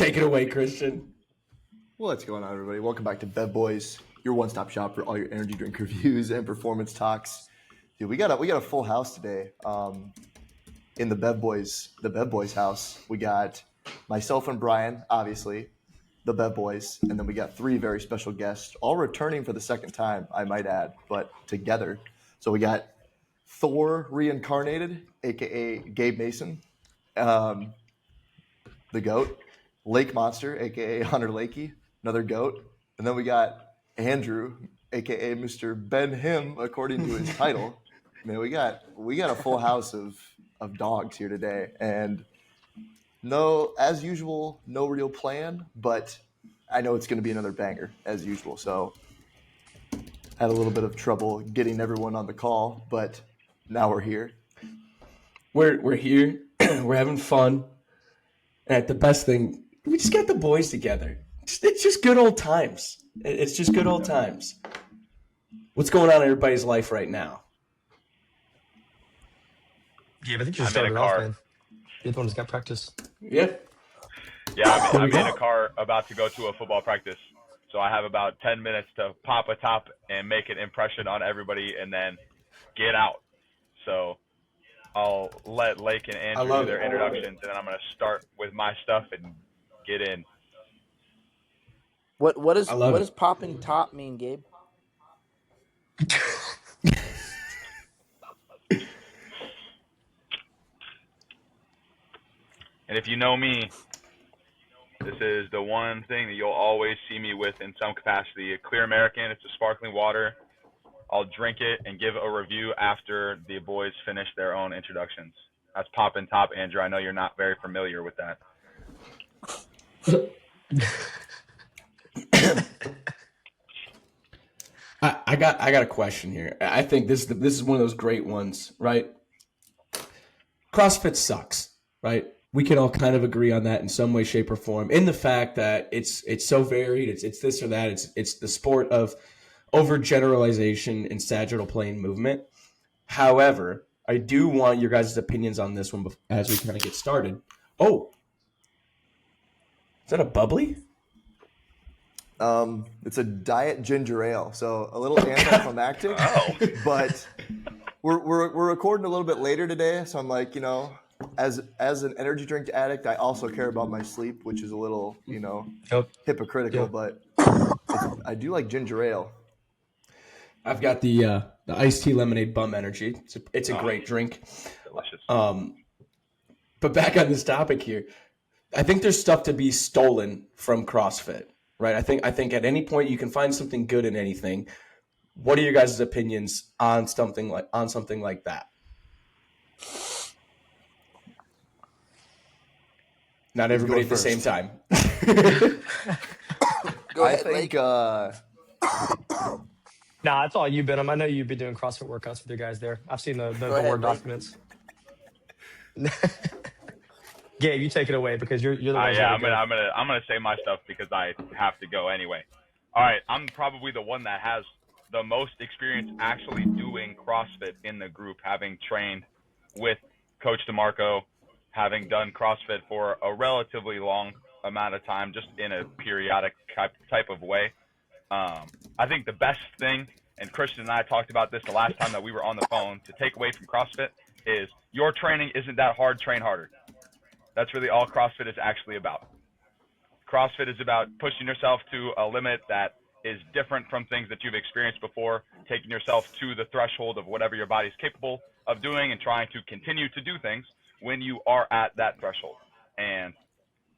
Take it away, Christian. What's going on, everybody? Welcome back to Bev Boys, your one-stop shop for all your energy drink reviews and performance talks. Dude, we got a full house today. In the Bev Boys house, we got myself and Brian, obviously, the Bev Boys, and then we got three very special guests, all returning for the second time, I might add, but together. So we got Thor reincarnated, aka Gabe Mason, the GOAT, Lake Monster, aka Hunter Lakey, another GOAT, and then we got Andrew, aka Mr. Behnam, according to his title. Man, we got a full house of dogs here today, and no, as usual, no real plan, but I know it's going to be another banger as usual. So had a little bit of trouble getting everyone on the call, but now we're here. We're here. We're having fun. And the best thing, we just got the boys together. It's just good old times. It's just good old times. What's going on in everybody's life right now? Yeah, I think you're starting off, man. You're the one who's got practice. Yeah. Yeah, I'm in a car about to go to a football practice. So I have about 10 minutes to pop a top and make an impression on everybody and then get out. So I'll let Lake and Andrew do their introductions, and then I'm going to start with my stuff and get in. What does popping top mean, Gabe? And if you know me, this is the one thing that you'll always see me with in some capacity. A clear American, it's a sparkling water. I'll drink it and give a review after the boys finish their own introductions. That's Poppin' Top, Andrew. I know you're not very familiar with that. I got a question here. I think this is one of those great ones, right? CrossFit sucks, right? We can all kind of agree on that in some way, shape, or form. In the fact that it's so varied, it's this or that. It's the sport of overgeneralization and sagittal plane movement. However, I do want your guys' opinions on this one as we kind of get started. Oh, is that a bubbly? It's a diet ginger ale, so a little anticlimactic. But we're recording a little bit later today, so I'm like, as an energy drink addict, I also care about my sleep, which is a little, hypocritical. But I do like ginger ale. I've got the iced tea lemonade bum energy. It's a great drink. Delicious. But back on this topic here, I think there's stuff to be stolen from CrossFit, right? I think at any point you can find something good in anything. What are your guys' opinions on something like that? Not everybody at the same time. Go ahead, Lake. Nah, it's all you, Behnam. I know you've been doing CrossFit workouts with your guys there. I've seen the Word documents. Gabe, you take it away because you're the one. Yeah, I'm gonna say my stuff because I have to go anyway. All right, I'm probably the one that has the most experience actually doing CrossFit in the group, having trained with Coach DeMarco, having done CrossFit for a relatively long amount of time, just in a periodic type of way. I think the best thing, and Christian and I talked about this the last time that we were on the phone, to take away from CrossFit is your training isn't that hard, train harder. That's really all CrossFit is actually about. CrossFit is about pushing yourself to a limit that is different from things that you've experienced before, taking yourself to the threshold of whatever your body's capable of doing and trying to continue to do things when you are at that threshold. And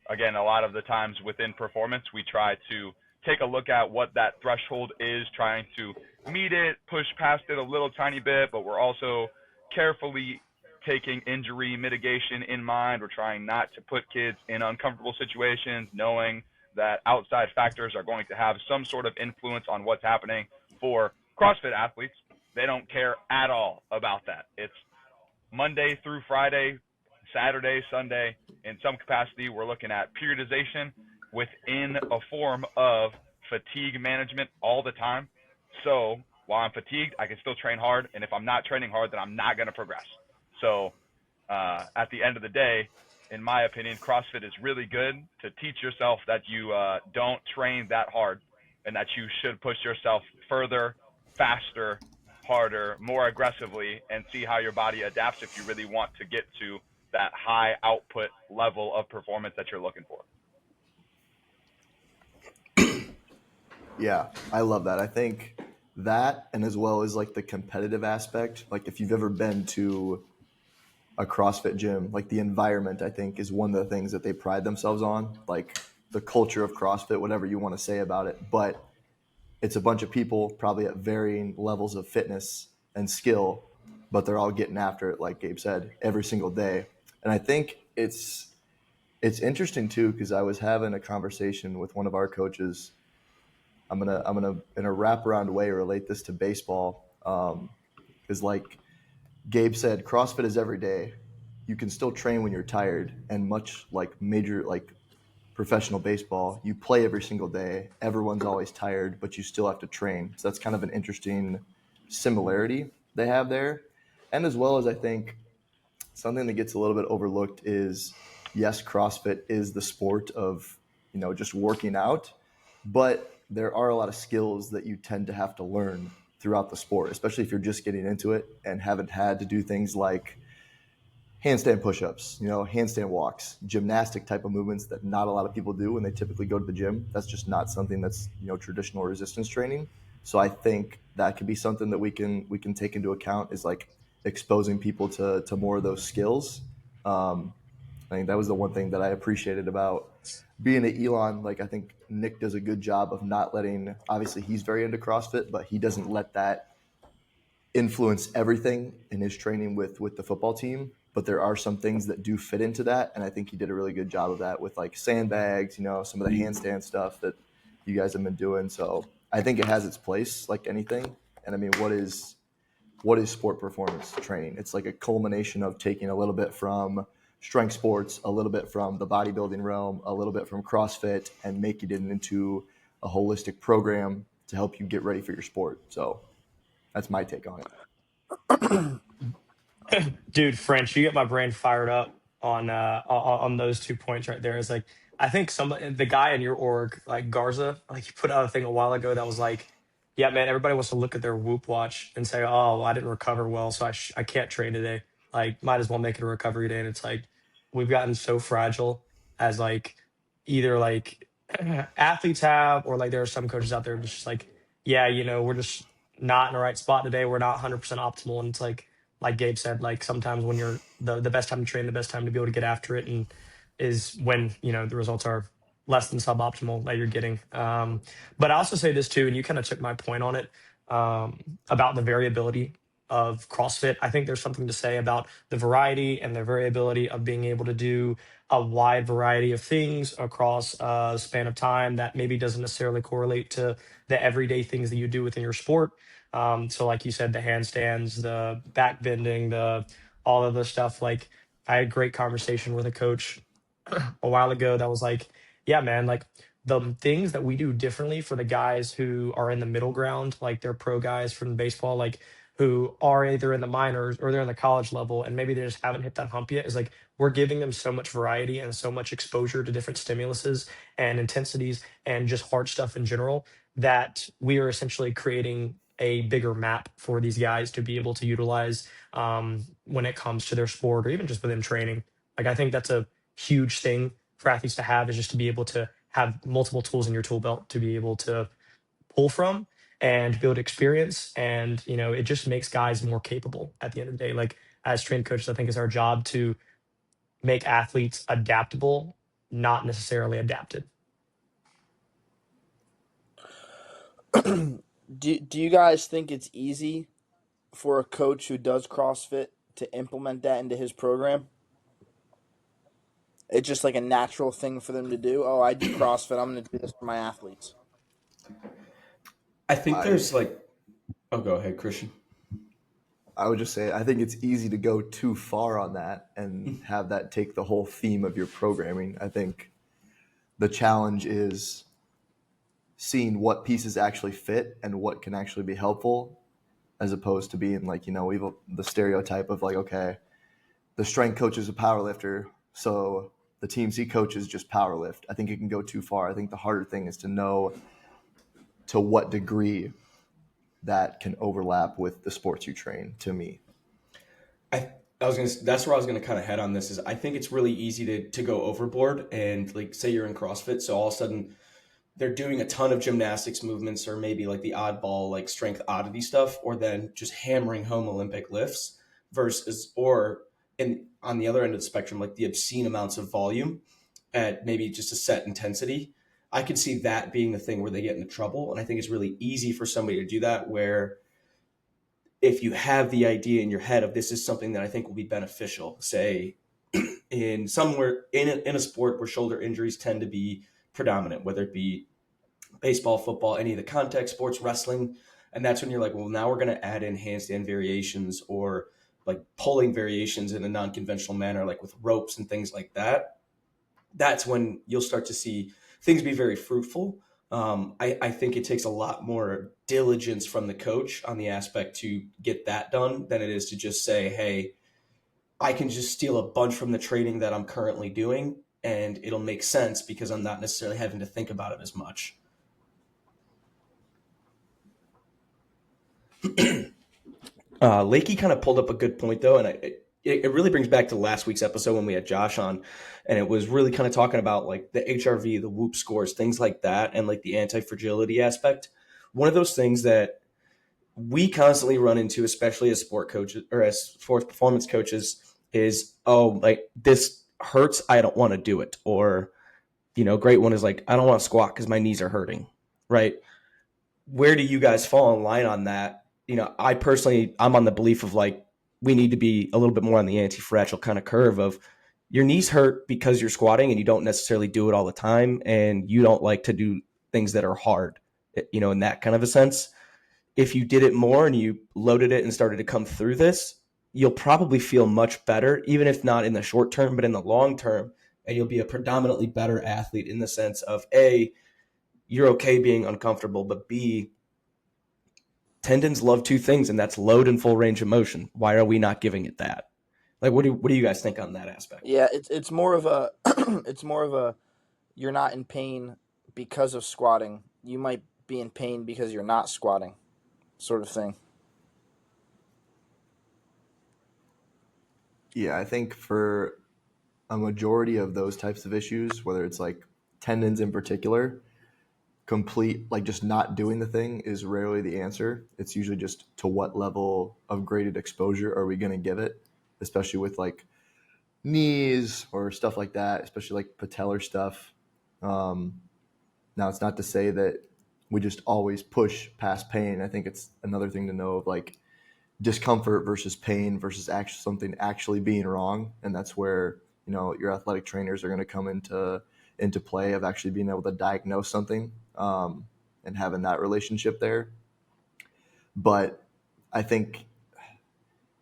again, a lot of the times within performance, we try to take a look at what that threshold is, trying to meet it, push past it a little tiny bit, but we're also carefully taking injury mitigation in mind. We're trying not to put kids in uncomfortable situations, knowing that outside factors are going to have some sort of influence on what's happening. For CrossFit athletes, they don't care at all about that. It's Monday through Friday, Saturday, Sunday. In some capacity, we're looking at periodization within a form of fatigue management all the time. So while I'm fatigued, I can still train hard. And if I'm not training hard, then I'm not going to progress. So at the end of the day, in my opinion, CrossFit is really good to teach yourself that you don't train that hard and that you should push yourself further, faster, harder, more aggressively, and see how your body adapts if you really want to get to that high output level of performance that you're looking for. Yeah, I love that. I think that, and as well as like the competitive aspect, like if you've ever been to a CrossFit gym, like the environment, I think is one of the things that they pride themselves on, like the culture of CrossFit, whatever you want to say about it. But it's a bunch of people probably at varying levels of fitness and skill, but they're all getting after it, like Gabe said, every single day. And I think it's interesting too, because I was having a conversation with one of our coaches. I'm gonna in a wraparound way relate this to baseball, because like Gabe said, CrossFit is every day. You can still train when you're tired, and much like major like professional baseball, you play every single day. Everyone's always tired, but you still have to train. So that's kind of an interesting similarity they have there. And as well as I think something that gets a little bit overlooked is, yes, CrossFit is the sport of, just working out, but there are a lot of skills that you tend to have to learn throughout the sport, especially if you're just getting into it and haven't had to do things like handstand push-ups, handstand walks, gymnastic type of movements that not a lot of people do when they typically go to the gym. That's just not something that's, traditional resistance training. So I think that could be something that we can take into account, is like exposing people to more of those skills. I think that was the one thing that I appreciated about being at Elon. Like, I think Nick does a good job of not letting, obviously he's very into CrossFit, but he doesn't let that influence everything in his training with the football team. But there are some things that do fit into that. And I think he did a really good job of that with like sandbags, some of the handstand stuff that you guys have been doing. So I think it has its place like anything. And I mean, what is sport performance training? It's like a culmination of taking a little bit from strength sports, a little bit from the bodybuilding realm, a little bit from CrossFit, and making it into a holistic program to help you get ready for your sport. So that's my take on it. Dude, French, you get my brain fired up on those 2 points right there. It's like, I think the guy in your org, like Garza, like he put out a thing a while ago that was like, yeah, man, everybody wants to look at their Whoop watch and say, oh, well, I didn't recover well, so I can't train today. Like, might as well make it a recovery day. And it's like, we've gotten so fragile as like either like athletes have, or like there are some coaches out there just like, yeah, we're just not in the right spot today. We're not 100% optimal. And it's like Gabe said, like sometimes when you're the best time to train, the best time to be able to get after it, and is when the results are less than suboptimal that you're getting. But I also say this too, and you kind of took my point on it, about the variability of CrossFit. I think there's something to say about the variety and the variability of being able to do a wide variety of things across a span of time that maybe doesn't necessarily correlate to the everyday things that you do within your sport. So like you said, the handstands, the back bending, all of the stuff. Like, I had a great conversation with a coach a while ago that was like, yeah, man, like the things that we do differently for the guys who are in the middle ground, like they're pro guys from baseball, like who are either in the minors or they're in the college level and maybe they just haven't hit that hump yet, is like we're giving them so much variety and so much exposure to different stimuluses and intensities and just hard stuff in general, that we are essentially creating a bigger map for these guys to be able to utilize when it comes to their sport or even just within training. Like, I think that's a huge thing for athletes to have, is just to be able to have multiple tools in your tool belt to be able to pull from and build experience. And, it just makes guys more capable at the end of the day. Like, as strength coaches, I think it's our job to make athletes adaptable, not necessarily adapted. Do you guys think it's easy for a coach who does CrossFit to implement that into his program? It's just like a natural thing for them to do. Oh, I do CrossFit, I'm going to do this for my athletes. I think there's like, oh, go ahead, Christian. I would just say I think it's easy to go too far on that and have that take the whole theme of your programming. I think the challenge is seeing what pieces actually fit and what can actually be helpful, as opposed to being like, we have the stereotype of like, okay, the strength coach is a power lifter, So the teams he coaches just power lift. I think it can go too far. I think the harder thing is to know to what degree that can overlap with the sports you train, to me. That's where I was gonna kind of head on this. Is I think it's really easy to go overboard and like say you're in CrossFit, so all of a sudden they're doing a ton of gymnastics movements or maybe like the oddball like strength oddity stuff, or then just hammering home Olympic lifts versus or in on the other end of the spectrum like the obscene amounts of volume at maybe just a set intensity. I could see that being the thing where they get into trouble, and I think it's really easy for somebody to do that where if you have the idea in your head of this is something that I think will be beneficial, say in somewhere in a sport where shoulder injuries tend to be predominant, whether it be baseball, football, any of the contact sports, wrestling. And that's when you're like, well, now we're going to add in handstand variations or like pulling variations in a non-conventional manner, like with ropes and things like that. That's when you'll start to see things be very fruitful. I think it takes a lot more diligence from the coach on the aspect to get that done than it is to just say, hey, I can just steal a bunch from the training that I'm currently doing and it'll make sense because I'm not necessarily having to think about it as much. Lakey kind of pulled up a good point though, and it really brings back to last week's episode when we had Josh on, and it was really kind of talking about like the HRV, the whoop scores, things like that, and like the anti-fragility aspect. One of those things that we constantly run into, especially as sport coaches or as sports performance coaches, is like this hurts, I don't want to do it, or great one is like I don't want to squat because my knees are hurting, right? Where do you guys fall in line on that? I personally, I'm on the belief of like, we need to be a little bit more on the anti-fragile kind of curve of your knees hurt because you're squatting and you don't necessarily do it all the time. And you don't like to do things that are hard, in that kind of a sense. If you did it more and you loaded it and started to come through this, you'll probably feel much better, even if not in the short term, but in the long term. And you'll be a predominantly better athlete in the sense of A, you're okay being uncomfortable, but B, tendons love two things, and that's load and full range of motion. Why are we not giving it that? Like, what do you guys think on that aspect? Yeah, it's more of a it's more of a you're not in pain because of squatting. You might be in pain because you're not squatting, sort of thing. Yeah, I think for a majority of those types of issues, whether it's like tendons in particular, like just not doing the thing is rarely the answer. It's usually just to what level of graded exposure are we going to give it, especially with like knees or stuff like that, especially like patellar stuff. Now it's not to say that we just always push past pain. I think it's another thing to know of like discomfort versus pain versus actually something actually being wrong. And that's where, your athletic trainers are going to come into play of actually being able to diagnose something and having that relationship there. But I think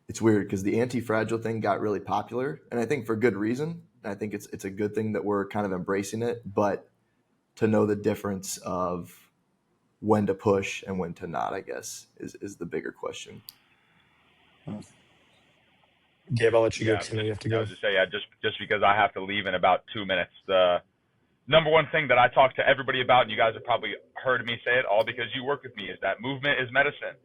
it's weird because the anti-fragile thing got really popular, and I think for good reason. I think it's a good thing that we're kind of embracing it, but to know the difference of when to push and when to not, I guess, is the bigger question. Gabe, I'll let you go Yeah, because I know you have to go. I was just say, yeah, just because I have to leave in about 2 minutes. The number one thing that I talk to everybody about, and you guys have probably heard me say it all because you work with me, is that movement is medicine.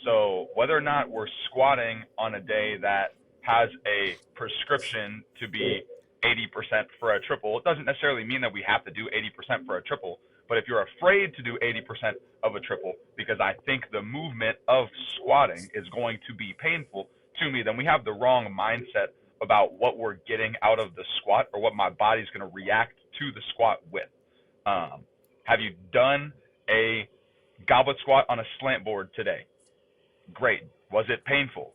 So whether or not we're squatting on a day that has a prescription to be 80% for a triple, it doesn't necessarily mean that we have to do 80% for a triple. But if you're afraid to do 80% of a triple because I think the movement of squatting is going to be painful to me, then we have the wrong mindset about what we're getting out of the squat or what my body's going to react to the squat with. Have you done a goblet squat on a slant board today? Great. Was it painful?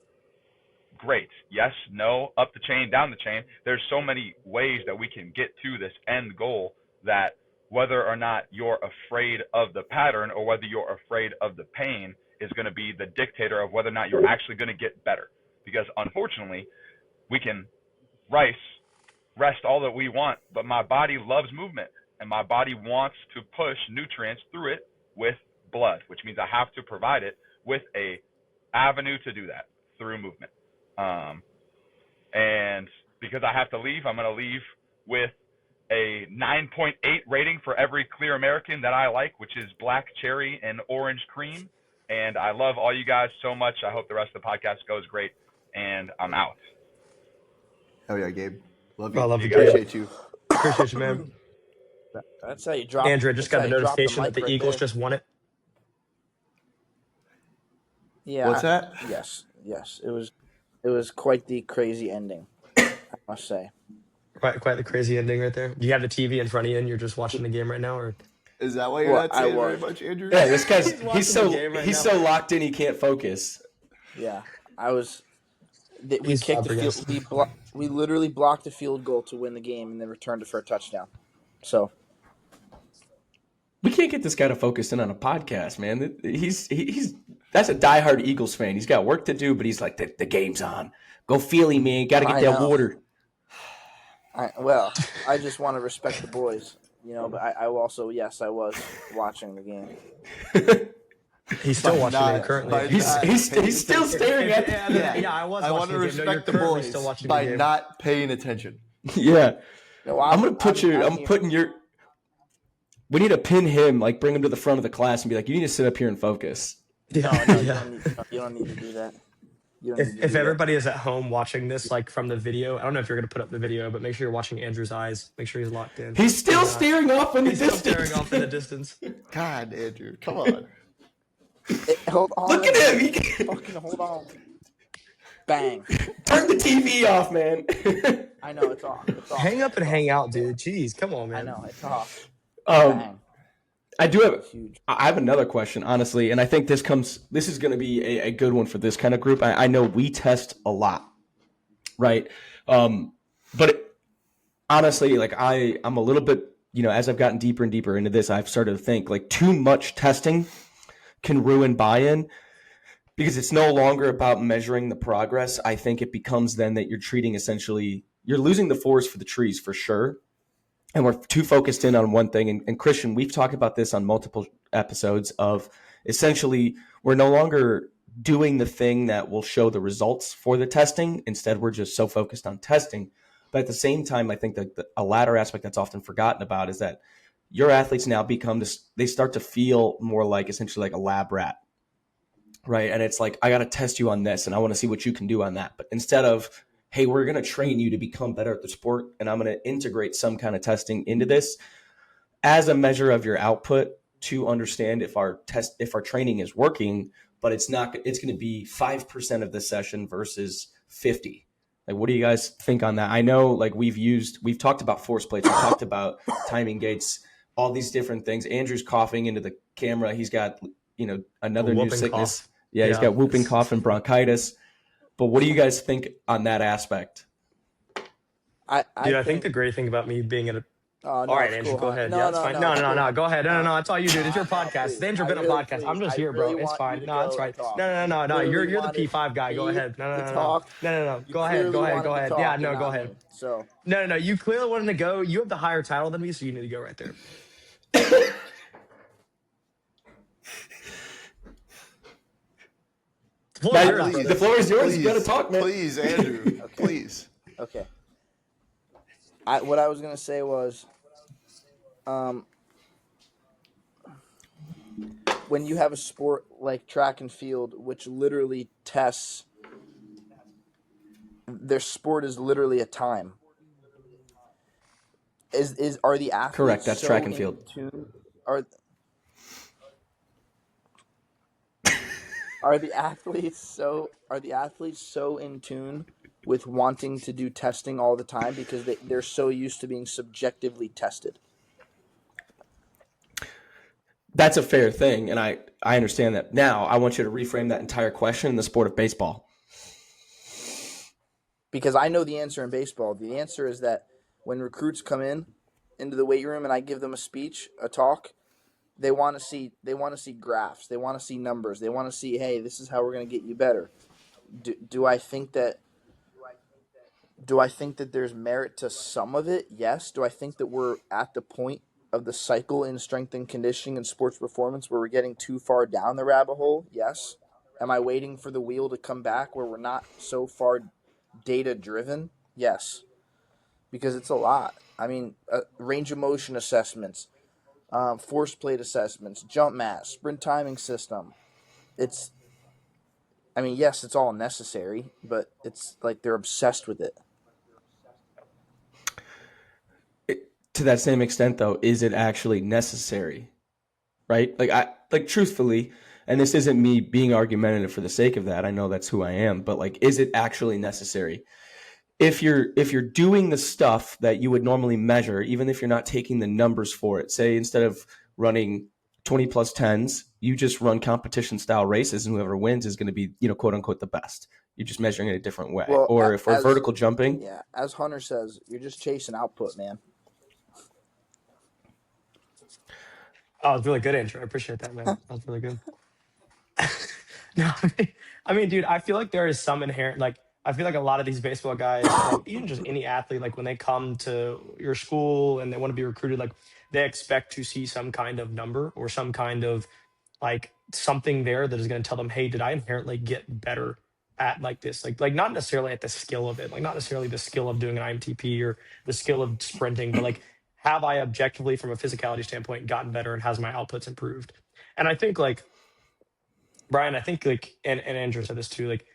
Great. Yes, no, up the chain, down the chain. There's so many ways that we can get to this end goal that whether or not you're afraid of the pattern or whether you're afraid of the pain is going to be the dictator of whether or not you're actually going to get better. Because unfortunately, we can rest all that we want, but my body loves movement, and my body wants to push nutrients through it with blood, which means I have to provide it with a avenue to do that through movement. And because I have to leave, I'm going to leave with a 9.8 rating for every clear American that I like, which is black cherry and orange cream. And I love all you guys so much. I hope the rest of the podcast goes great. And I'm out. Hell yeah, Gabe. Love I you. love you, guys. Gabe. Appreciate you. Appreciate you, man. That's how you drop. Andrew, I just got a that's how you drop the notification that mic the right Eagles there. just won it. Yeah. What's that? Yes. It was quite the crazy ending, I must say. Quite the crazy ending right there. Do you have the TV in front of you and you're just watching the game right now, or Is that why you're Well, not I saying very was. much, Andrew? Yeah, this guy's He's watching he's the so game right he's now. so locked in he can't focus. Yeah, I was. We He's kicked the field. flabbergasted. We literally blocked a field goal to win the game, and then returned it for a touchdown. So We can't get this guy to focus in on a podcast, man. He's that's a diehard Eagles fan. He's got work to do, but he's like, the game's on. Go Feely, man. Got to get I that know. water. I just want to respect the boys, But I also, yes, I was watching the game. He's still watching not- it currently. by He's still staring at. Yeah, I was. I want watching to the game. No, you're respect the currently boys still watching by the game. not paying attention. Yeah, No, I'm gonna put you. I'm here. putting your. We need to pin him, like bring him to the front of the class and be like, you need to sit up here and focus. No, Yeah. you don't need to do that. You don't need to If do everybody is at home watching this, like from the video, I don't know if you're gonna put up the video, but make sure you're watching Andrew's eyes. Make sure he's locked in. He's still staring off in the He's still distance. staring off in the distance. God, Andrew, come on. that. Hold on. Look at him. He Fucking hold on. Bang. turn the TV off, man. I know it's off. It's off. Hang up and hang out, dude. Jeez, come on, I man. know it's off. um, Bang. I do have. It's huge. I have another question, honestly, and I think this is going to be a good one for this kind of group. I know we test a lot, right? Honestly, like I'm a little bit, as I've gotten deeper and deeper into this, I've started to think like too much testing can ruin buy-in because it's no longer about measuring the progress. I think it becomes then that you're treating you're losing the forest for the trees for sure. And we're too focused in on one thing. And Christian, we've talked about this on multiple episodes of essentially we're no longer doing the thing that will show the results for the testing. Instead, we're just so focused on testing. But at the same time, I think that a latter aspect that's often forgotten about is that your athletes now become this, they start to feel more like essentially like a lab rat, right? And it's like, I got to test you on this and I want to see what you can do on that. But instead of, hey, we're going to train you to become better at the sport, and I'm going to integrate some kind of testing into this as a measure of your output to understand if our training is working, but it's going to be 5% of the session versus 50. Like, what do you guys think on that? I know, like, we've talked about force plates, we've talked about timing gates, all these different things. Andrew's coughing into the camera. He's got, another new sickness. Cough. Yeah, he's got whooping cough and bronchitis. But what do you guys think on that aspect? I think the great thing about me being at a Oh, no, all right, it's Andrew, cool, go huh? ahead. No, yeah, it's no, fine. no, No, it's no, cool. no. Go ahead. No. It's all you, dude. It's your No, podcast. please. The Andrew I Behnam really- podcast. I'm just please. here, I bro. really It's want fine. you to No, it's go fine. and talk. No. Literally You're the wanted P5 guy. Go me ahead. No. to talk. No. You Go ahead. clearly wanted to Yeah, talk no, and go not ahead. me. So No. You clearly wanted to go. You have the higher title than me, so you need to go right there. The floor is yours. Please, You got to talk, man. Please, Andrew. Please. okay. What I was gonna say was, when you have a sport like track and field, which literally tests, their sport is literally a time. Are the athletes Correct, that's so track and in field. tune- Are the athletes so in tune with wanting to do testing all the time because they're so used to being subjectively tested? That's a fair thing, and I understand that. Now, I want you to reframe that entire question in the sport of baseball. Because I know the answer in baseball. The answer is that when recruits come into the weight room and I give them a speech, a talk, they want to see graphs, they want to see numbers, they want to see, hey, this is how we're going to get you better. Do I think that there's merit to some of it? Yes. Do I think that we're at the point of the cycle in strength and conditioning and sports performance where we're getting too far down the rabbit hole? Yes. Am I waiting for the wheel to come back where we're not so far data driven? Yes. because it's a lot. I mean, range of motion assessments, force plate assessments, jump mat, sprint timing system. It's, I mean, yes, it's all necessary, but it's like they're obsessed with it. To that same extent, though, is it actually necessary? Right? Like truthfully, and this isn't me being argumentative for the sake of that. I know that's who I am, but like, is it actually necessary? If you're doing the stuff that you would normally measure, even if you're not taking the numbers for it, say instead of running 20 plus tens, you just run competition style races, and whoever wins is going to be, quote unquote, the best. You're just measuring it a different way. Well, Or if we're vertical jumping, yeah, as Hunter says, you're just chasing output, man. Oh, it's really good, Andrew. I appreciate that, man. That was really good. No, dude, I feel like there is some inherent, like, I feel like a lot of these baseball guys, like, even just any athlete, like, when they come to your school and they want to be recruited, like, they expect to see some kind of number or some kind of, like, something there that is going to tell them, hey, did I inherently get better at, like, this? Like, not necessarily at the skill of it, like, not necessarily the skill of doing an IMTP or the skill of sprinting, but, like, have I objectively, from a physicality standpoint, gotten better, and has my outputs improved? And I think, like, Brian, I think, like, and Andrew said this too, like,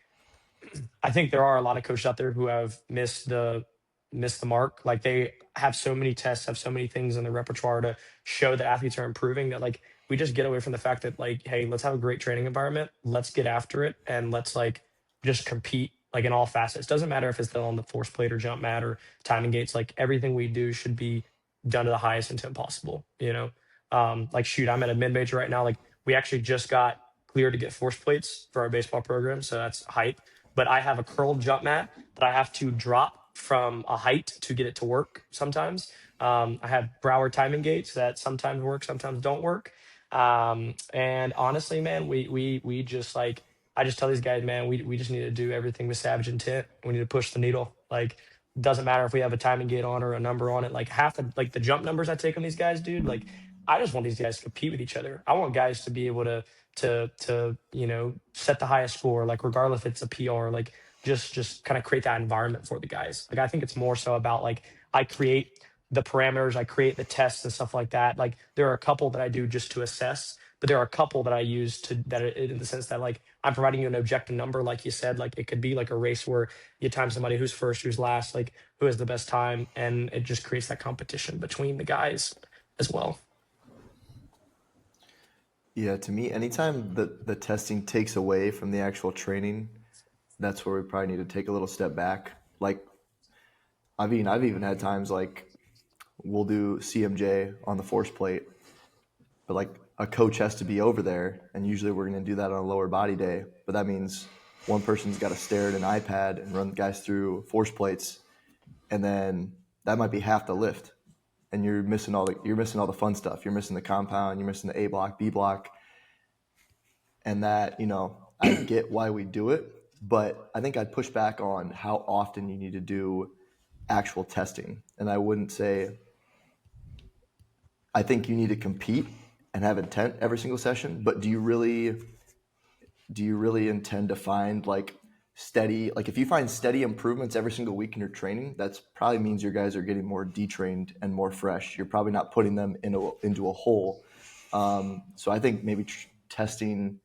I think there are a lot of coaches out there who have missed the mark. Like, they have so many tests, have so many things in the repertoire to show that athletes are improving, that, like, we just get away from the fact that, like, hey, let's have a great training environment, let's get after it, and let's, like, just compete, like, in all facets. Doesn't matter if it's still on the force plate or jump mat or timing gates. Like, everything we do should be done to the highest intent possible. Like, shoot, I'm at a mid major right now. Like, we actually just got clear to get force plates for our baseball program, so that's hype. But I have a curled jump mat that I have to drop from a height to get it to work sometimes. I have Broward timing gates that sometimes work, sometimes don't work. And honestly, man, we just, like, I just tell these guys, man, we just need to do everything with savage intent. We need to push the needle. Like, doesn't matter if we have a timing gate on or a number on it. Like, half the, like, the jump numbers I take on these guys, dude. Like, I just want these guys to compete with each other. I want guys to be able to set the highest score, like, regardless if it's a PR, like, just kind of create that environment for the guys. Like, I think it's more so about, like, I create the parameters, I create the tests and stuff like that. Like, there are a couple that I do just to assess, but there are a couple that I use to that in the sense that, like, I'm providing you an objective number, like you said. Like, it could be like a race where you time somebody who's first, who's last, like, who has the best time, and it just creates that competition between the guys as well. Yeah, to me, anytime the testing takes away from the actual training, that's where we probably need to take a little step back. Like, I've even had times, like, we'll do CMJ on the force plate, but, like, a coach has to be over there, and usually we're going to do that on a lower body day. But that means one person's got to stare at an iPad and run guys through force plates, and then that might be half the lift, and you're missing all the fun stuff. You're missing the compound, you're missing the A block, B block, and that, I get why we do it, but I think I'd push back on how often you need to do actual testing. And I wouldn't say, I think you need to compete and have intent every single session, but do you really intend to find, like, steady, like, if you find steady improvements every single week in your training, that's probably means your guys are getting more detrained and more fresh. You're probably not putting them into a hole. So I think maybe testing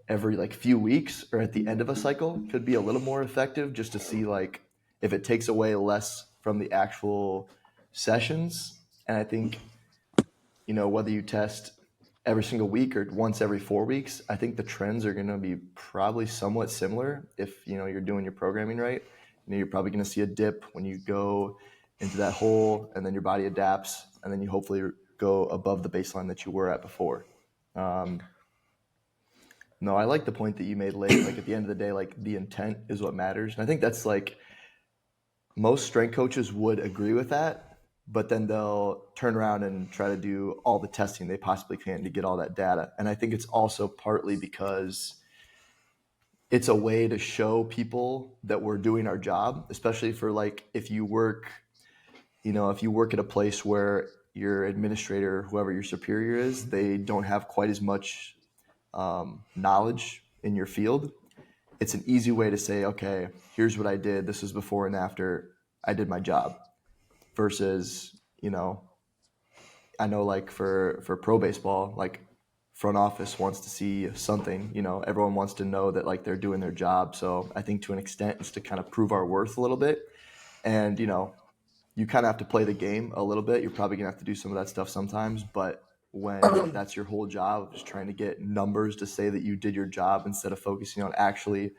every, like, few weeks or at the end of a cycle could be a little more effective, just to see, like, if it takes away less from the actual sessions. And I think, whether you test every single week or once every 4 weeks, I think the trends are going to be probably somewhat similar. If, you're doing your programming right, you're probably going to see a dip when you go into that hole, and then your body adapts, and then you hopefully go above the baseline that you were at before. No, I like the point that you made, late. Like, at the end of the day, like, the intent is what matters. And I think that's, like, most strength coaches would agree with that, but then they'll turn around and try to do all the testing they possibly can to get all that data. And I think it's also partly because it's a way to show people that we're doing our job, especially for, like, if you work at a place where your administrator, whoever your superior is, they don't have quite as much knowledge in your field. It's an easy way to say, okay, here's what I did. This is before and after. I did my job. versus, I know like for pro baseball, like front office wants to see something, everyone wants to know that like they're doing their job. So I think to an extent it's to kind of prove our worth a little bit. And, you kind of have to play the game a little bit. You're probably gonna have to do some of that stuff sometimes, but when that's your whole job, just trying to get numbers to say that you did your job instead of focusing on actually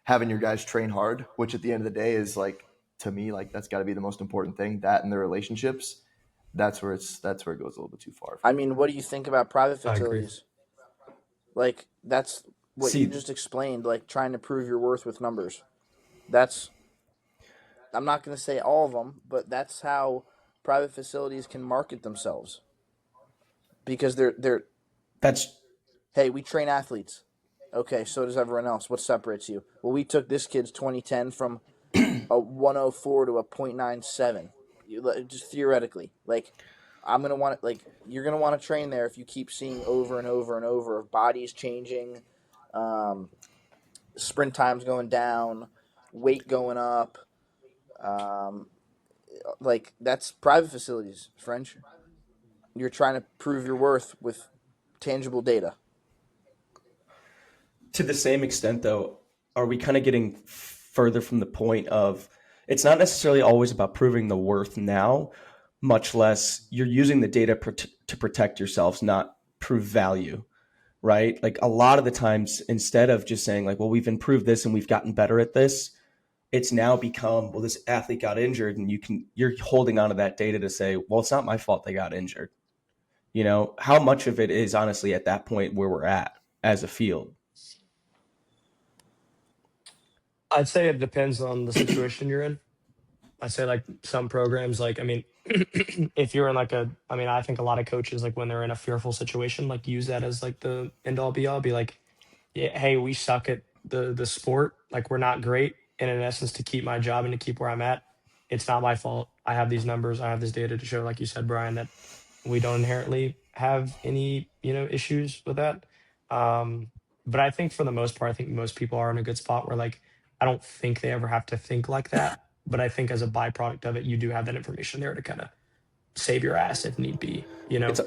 having your guys train hard, which at the end of the day is like, to me, like that's got to be the most important thing. That and their relationships, that's where it goes a little bit too far. I mean, what do you think about private I agree. facilities? Like, that's what you See, just explained, like trying to prove your worth with numbers. That's, I'm not going to say all of them, but that's how private facilities can market themselves. Because they're that's hey, we train athletes. Okay, so does everyone else. What separates you? Well, we took this kid's 2010 from a 104 to a .97. Just theoretically, like I'm gonna want like you're gonna want to train there if you keep seeing over and over and over of bodies changing, sprint times going down, weight going up. Um, like that's private facilities, French. You're trying to prove your worth with tangible data. to the same extent, though, are we kind of getting further from the point of it's not necessarily always about proving the worth now, much less you're using the data to protect yourselves, not prove value, right? Like a lot of the times, instead of just saying like, well, we've improved this and we've gotten better at this, it's now become, well, this athlete got injured, and you're holding on to that data to say, well, it's not my fault they got injured. How much of it is honestly at that point where we're at as a field? I'd say it depends on the situation you're in. I'd say like some programs, like I mean, if you're in like I think a lot of coaches like when they're in a fearful situation, like use that as like the end all be all. Be like, yeah, hey, we suck at the sport. Like we're not great. And in essence, to keep my job and to keep where I'm at, it's not my fault. I have these numbers. I have this data to show, like you said, Brian, that we don't inherently have any issues with that. But I think for the most part, I think most people are in a good spot where like I don't think they ever have to think like that. But I think as a byproduct of it, you do have that information there to kind of save your ass if need be. It's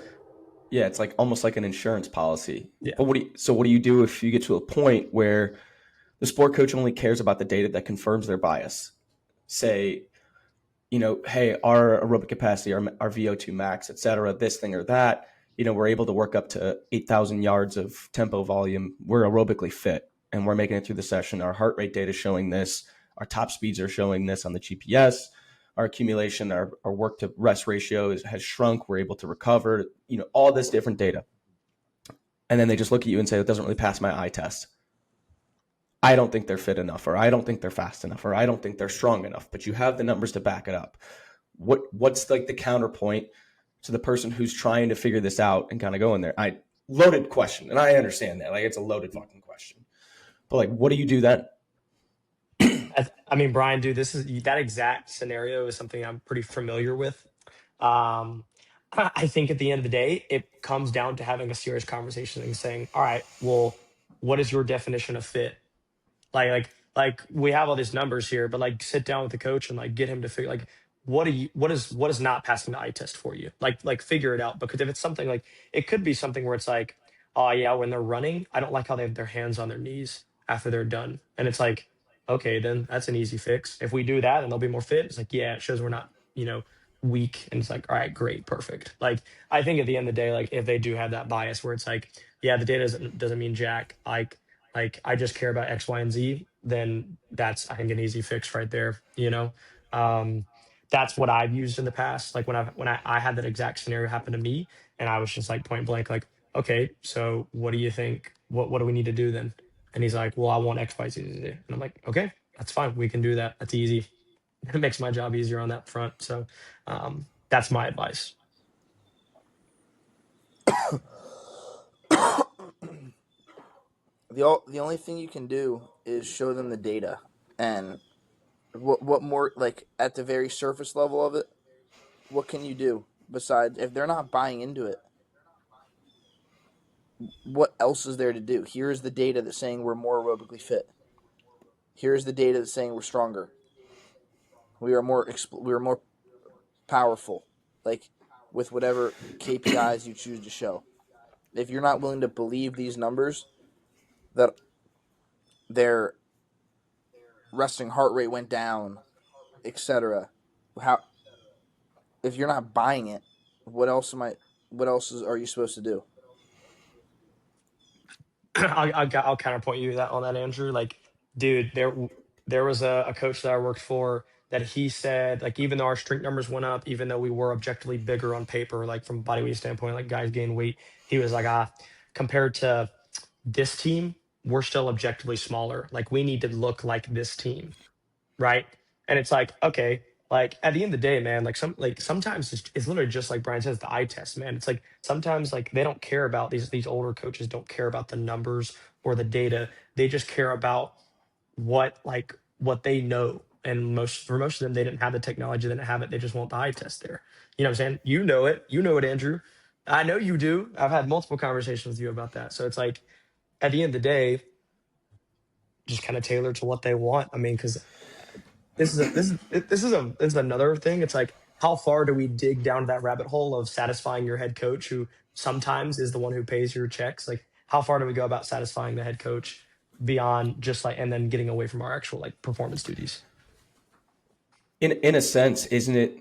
yeah, it's like almost like an insurance policy. Yeah. But what do you do if you get to a point where the sport coach only cares about the data that confirms their bias? Say, hey, our aerobic capacity, our VO2 max, et cetera, this thing or that, we're able to work up to 8,000 yards of tempo volume. We're aerobically fit and we're making it through the session. Our heart rate data is showing this. Our top speeds are showing this on the GPS. Our accumulation, our work to rest ratio has shrunk. We're able to recover, all this different data. And then they just look at you and say, it doesn't really pass my eye test. I don't think they're fit enough, or I don't think they're fast enough, or I don't think they're strong enough, but you have the numbers to back it up. What's like the counterpoint to the person who's trying to figure this out and kind of go in there? Loaded question. And I understand that. Like it's a loaded fucking question. But like, what do you do then? I mean, Brian, dude, that exact scenario is something I'm pretty familiar with. I think at the end of the day, it comes down to having a serious conversation and saying, all right, well, what is your definition of fit? Like we have all these numbers here, but like sit down with the coach and like get him to figure like what is not passing the eye test for you? Like figure it out. Because if it's something like it could be something where it's like, oh yeah, when they're running, I don't like how they have their hands on their knees after they're done. And it's like, okay, then that's an easy fix. If we do that, then they'll be more fit. It's like, yeah, it shows we're not, weak. And it's like, all right, great, perfect. Like I think at the end of the day, like if they do have that bias where it's like, yeah, the data doesn't mean jack. Like I just care about X, Y, and Z, then that's I think an easy fix right there. That's what I've used in the past. Like when I had that exact scenario happen to me, and I was just like point blank, like, okay, so what do you think? What do we need to do then? And he's like, well, I want X, Y, Z, Z. And I'm like, okay, that's fine. We can do that. That's easy. It makes my job easier on that front. So that's my advice. The only thing you can do is show them the data, and what more, like at the very surface level of it, what can you do besides if they're not buying into it? What else is there to do? Here is the data that's saying we're more aerobically fit. Here's the data that's saying we're stronger. We are more powerful, like with whatever KPIs you choose to show. If you're not willing to believe these numbers, that their resting heart rate went down, etc. If you're not buying it, what else are you supposed to do? I'll counterpoint you on that, Andrew. Like, dude, there was a coach that I worked for that he said, like, even though our strength numbers went up, even though we were objectively bigger on paper, like from body weight standpoint, like guys gain weight, he was like, compared to this team, we're still objectively smaller. Like, we need to look like this team, right? And it's like, okay, like at the end of the day, man, like sometimes it's literally just like Brian says, the eye test, man. It's like sometimes like they don't care about these older coaches don't care about the numbers or the data. They just care about what they know. And for most of them, they didn't have the technology, they didn't have it. They just want the eye test there. You know what I'm saying? You know it, Andrew. I know you do. I've had multiple conversations with you about that. So it's like at the end of the day, just kind of tailored to what they want. I mean, because this is another thing. It's like, how far do we dig down that rabbit hole of satisfying your head coach, who sometimes is the one who pays your checks? Like, how far do we go about satisfying the head coach beyond just like, and then getting away from our actual like performance duties? In a sense, isn't it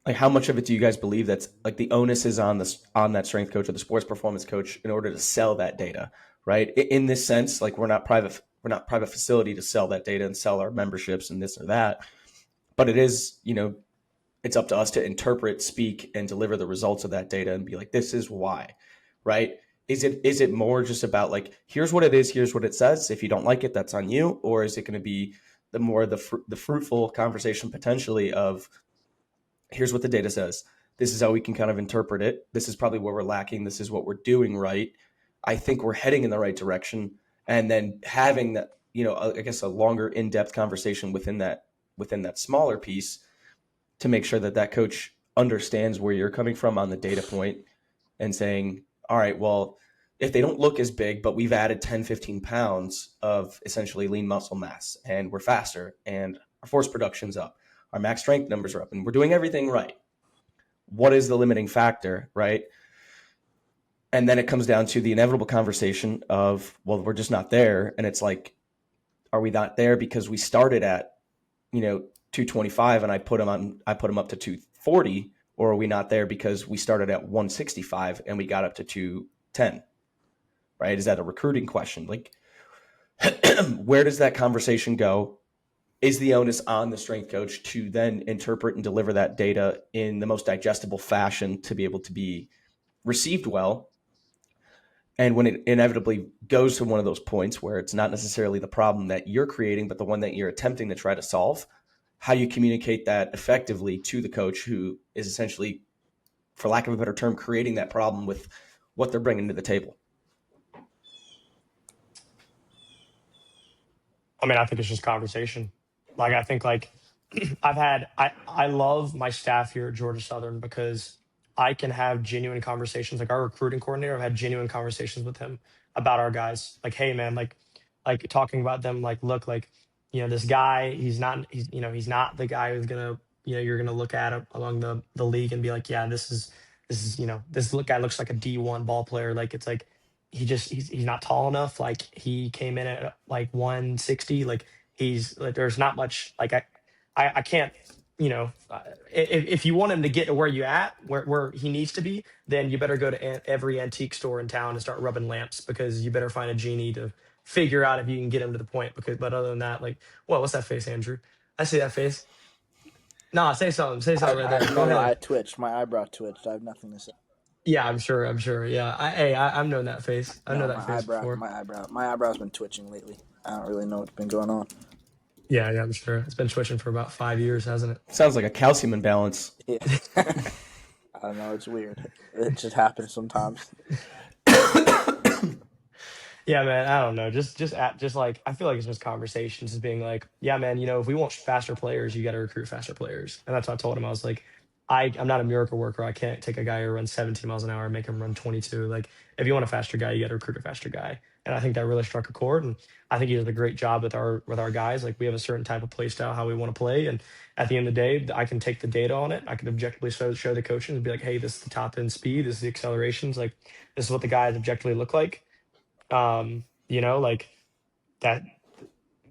like, how much of it do you guys believe that's like the onus is on that strength coach or the sports performance coach in order to sell that data, right? In this sense, like we're not private facility to sell that data and sell our memberships and this or that, but it is, it's up to us to interpret, speak, and deliver the results of that data and be like, this is why, right? Is it more just about like, here's what it is, here's what it says. If you don't like it, that's on you. Or is it going to be the fruitful conversation potentially of, here's what the data says. This is how we can kind of interpret it. This is probably where we're lacking. This is what we're doing right. I think we're heading in the right direction. And then having that, I guess a longer in-depth conversation within that smaller piece to make sure that coach understands where you're coming from on the data point and saying, all right, well, if they don't look as big, but we've added 10, 15 pounds of essentially lean muscle mass and we're faster and our force production's up, our max strength numbers are up and we're doing everything right. What is the limiting factor, right? And then it comes down to the inevitable conversation of, well, we're just not there. And it's like, are we not there because we started at, 225 and I put them up to 240, or are we not there because we started at 165 and we got up to 210, right? Is that a recruiting question? Like, where does that conversation go? Is the onus on the strength coach to then interpret and deliver that data in the most digestible fashion to be able to be received well? And when it inevitably goes to one of those points where it's not necessarily the problem that you're creating, but the one that you're attempting to try to solve, how you communicate that effectively to the coach who is essentially, for lack of a better term, creating that problem with what they're bringing to the table. I mean, I think it's just conversation. Like, I think like I love my staff here at Georgia Southern because I can have genuine conversations. Like our recruiting coordinator, I've had genuine conversations with him about our guys. Like, hey man, like talking about them, like, look, like, this guy, he's not the guy who's gonna, you're gonna look at him along the league and be like, yeah, this is, this guy looks like a D1 ball player. Like, it's like, he's not tall enough. Like, he came in at like 160. Like, he's like, there's not much, like, I can't, if you want him to get to where you at, where he needs to be, then you better go to every antique store in town and start rubbing lamps, because you better find a genie to figure out if you can get him to the point. But other than that, like, what's that face, Andrew? I see that face. Nah, say something right there. Go ahead. I twitched. My eyebrow twitched. I have nothing to say. Yeah, I'm sure. Yeah, I've known that face. I know that face before. My eyebrow's been twitching lately. I don't really know what's been going on. Yeah, I'm sure. It's been twitching for about 5 years, hasn't it? Sounds like a calcium imbalance. Yeah. I don't know. It's weird. It just happens sometimes. Yeah, man. I don't know. Just like, I feel like it's just conversations, is being like, yeah, man. If we want faster players, you got to recruit faster players. And that's what I told him. I was like, I'm not a miracle worker. I can't take a guy who runs 17 miles an hour and make him run 22. Like, if you want a faster guy, you got to recruit a faster guy. And I think that really struck a chord. And I think he does a great job with our guys. Like we have a certain type of play style, how we want to play. And at the end of the day, I can take the data on it. I can objectively show the coaches and be like, hey, this is the top end speed. This is the accelerations. Like this is what the guys objectively look like. Like that.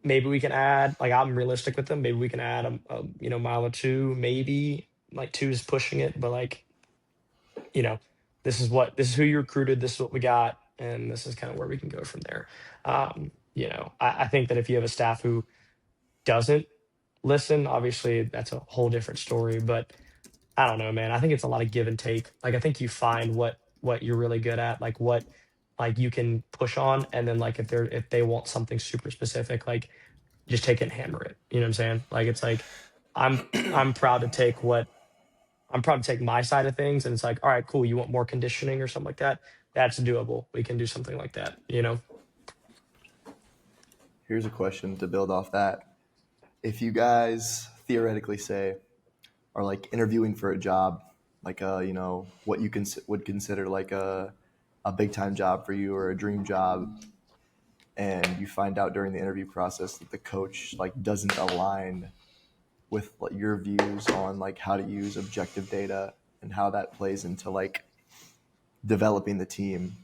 Maybe we can add, like I'm realistic with them. Maybe we can add a mile or two, maybe like two is pushing it, but like, this is who you recruited. This is what we got. And this is kind of where we can go from there. I think that if you have a staff who doesn't listen, obviously that's a whole different story, but I don't know, man. I think it's a lot of give and take. Like, I think you find what you're really good at, like what, like you can push on. And then like, if they want something super specific, like just take it and hammer it. You know what I'm saying? Like, it's like, I'm proud to take my side of things. And it's like, all right, cool. You want more conditioning or something like that? That's doable. We can do something like that, Here's a question to build off that. If you guys theoretically say are like interviewing for a job, like what you would consider like a big time job for you or a dream job, and you find out during the interview process that the coach like doesn't align with like your views on like how to use objective data and how that plays into like developing the team,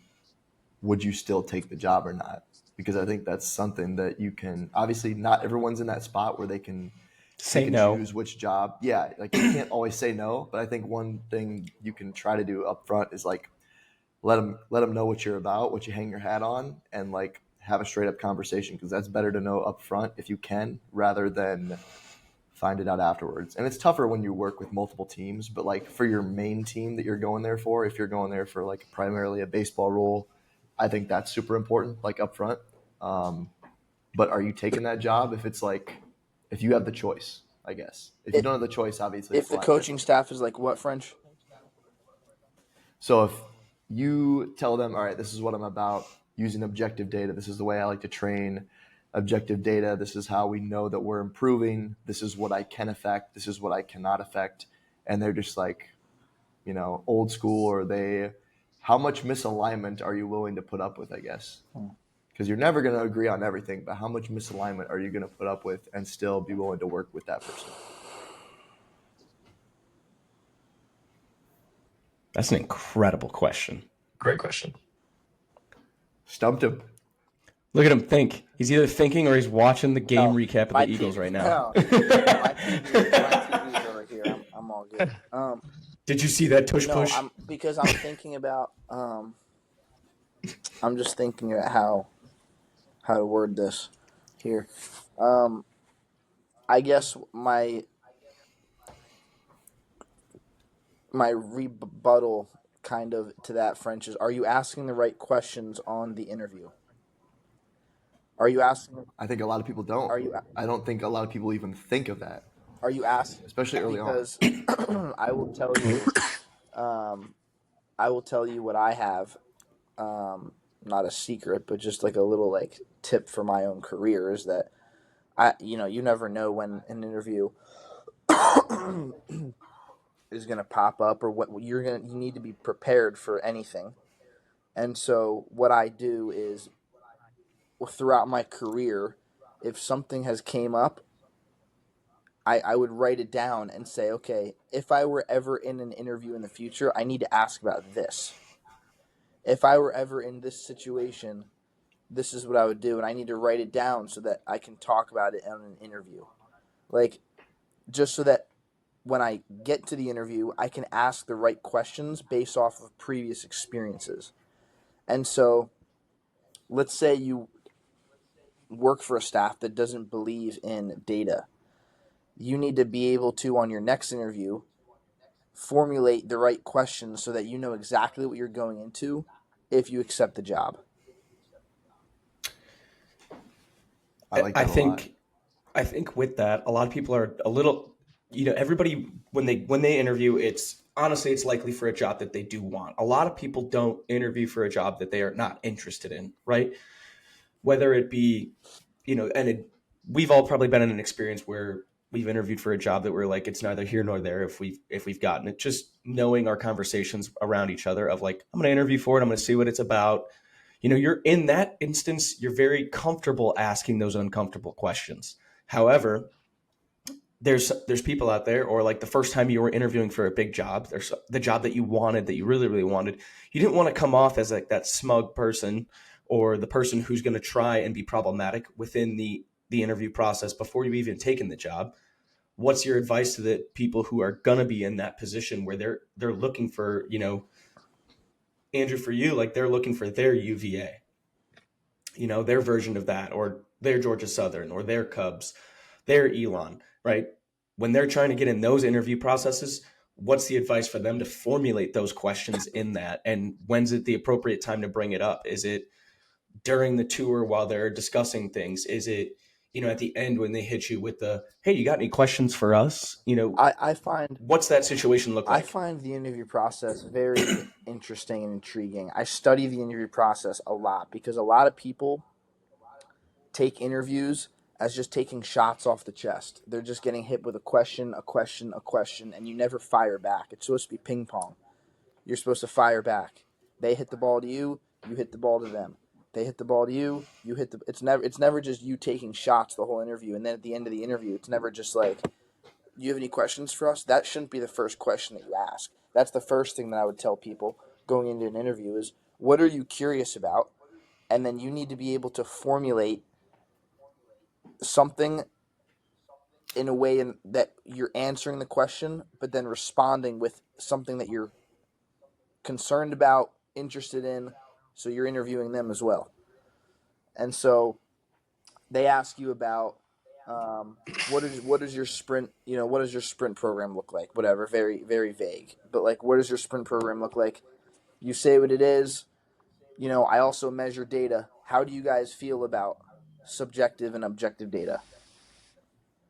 would you still take the job or not? Because I think that's something that you can, obviously not everyone's in that spot where they can Say no. choose which job. Yeah, like you can't always say no, but I think one thing you can try to do up front is like let them know what you're about, what you hang your hat on, and like have a straight up conversation, because that's better to know up front if you can rather than find it out afterwards. And it's tougher when you work with multiple teams, but like for your main team that you're going there for, if you're going there for like primarily a baseball role, I think that's super important, like up front. But are you taking that job if you have the choice, I guess? If you don't have the choice, obviously. If the coaching staff is like what, French? So if you tell them, all right, this is what I'm about, using objective data, this is the way I like to train, objective data, this is how we know that we're improving, this is what I can affect, this is what I cannot affect, and they're just like, old school, or how much misalignment are you willing to put up with, I guess? Because you're never going to agree on everything, but how much misalignment are you going to put up with and still be willing to work with that person? That's an incredible question. Great question. Stumped him. Look at him think. He's either thinking or he's watching the game recap of the Eagles right now. My TV's over here. I'm all good. Did you see that tush push? Because I'm thinking about. I'm just thinking about how to word this here. I guess my rebuttal kind of to that, French, is: are you asking the right questions on the interview? Are you asking? I think a lot of people don't. I don't think a lot of people even think of that. Are you asking? Especially early on. Because I will tell you what I have. Not a secret, but just like a little like tip for my own career is that you never know when an interview is going to pop up or what you need to be prepared for anything. And so what I do is throughout my career, if something has came up, I would write it down and say, okay, if I were ever in an interview in the future, I need to ask about this. If I were ever in this situation, this is what I would do. And I need to write it down so that I can talk about it in an interview. Like, just so that when I get to the interview, I can ask the right questions based off of previous experiences. And so, let's say you work for a staff that doesn't believe in data. You need to be able to, on your next interview, formulate the right questions so that you know exactly what you're going into if you accept the job. I like that a lot. I think with that, a lot of people are a little, everybody when they interview, it's likely for a job that they do want. A lot of people don't interview for a job that they are not interested in, right? Whether it be, we've all probably been in an experience where we've interviewed for a job that we're like, it's neither here nor there if we've gotten it. Just knowing our conversations around each other of like, I'm going to interview for it. I'm going to see what it's about. you're in that instance, you're very comfortable asking those uncomfortable questions. However, there's people out there, or like the first time you were interviewing for a big job, there's the job that you wanted, that you really, really wanted. You didn't want to come off as like that smug person, or the person who's going to try and be problematic within the interview process before you've even taken the job. What's your advice to the people who are going to be in that position where they're looking for, Andrew, for you, like they're looking for their UVA, their version of that, or their Georgia Southern, or their Cubs, their Elon, right? When they're trying to get in those interview processes, what's the advice for them to formulate those questions in that? And when's it the appropriate time to bring it up? Is it during the tour while they're discussing things? Is it, at the end when they hit you with the, hey, you got any questions for us? I find What's that situation look I like? find the interview process very interesting and intriguing. I study the interview process a lot because a lot of people take interviews as just taking shots off the chest. They're just getting hit with a question, and you never fire back. It's supposed to be ping pong. You're supposed to fire back. They hit the ball to you, you hit the ball to them. They hit the ball to you, you hit the. It's never just you taking shots the whole interview, and then at the end of the interview, it's never just like, "Do you have any questions for us?" That shouldn't be the first question that you ask. That's the first thing that I would tell people going into an interview is, what are you curious about? And then you need to be able to formulate something in a way that you're answering the question, but then responding with something that you're concerned about, interested in, so you're interviewing them as well. And so they ask you about what is your sprint, what does your sprint program look like? Whatever, very, very vague. But like, what does your sprint program look like? You say what it is. I also measure data. How do you guys feel about subjective and objective data?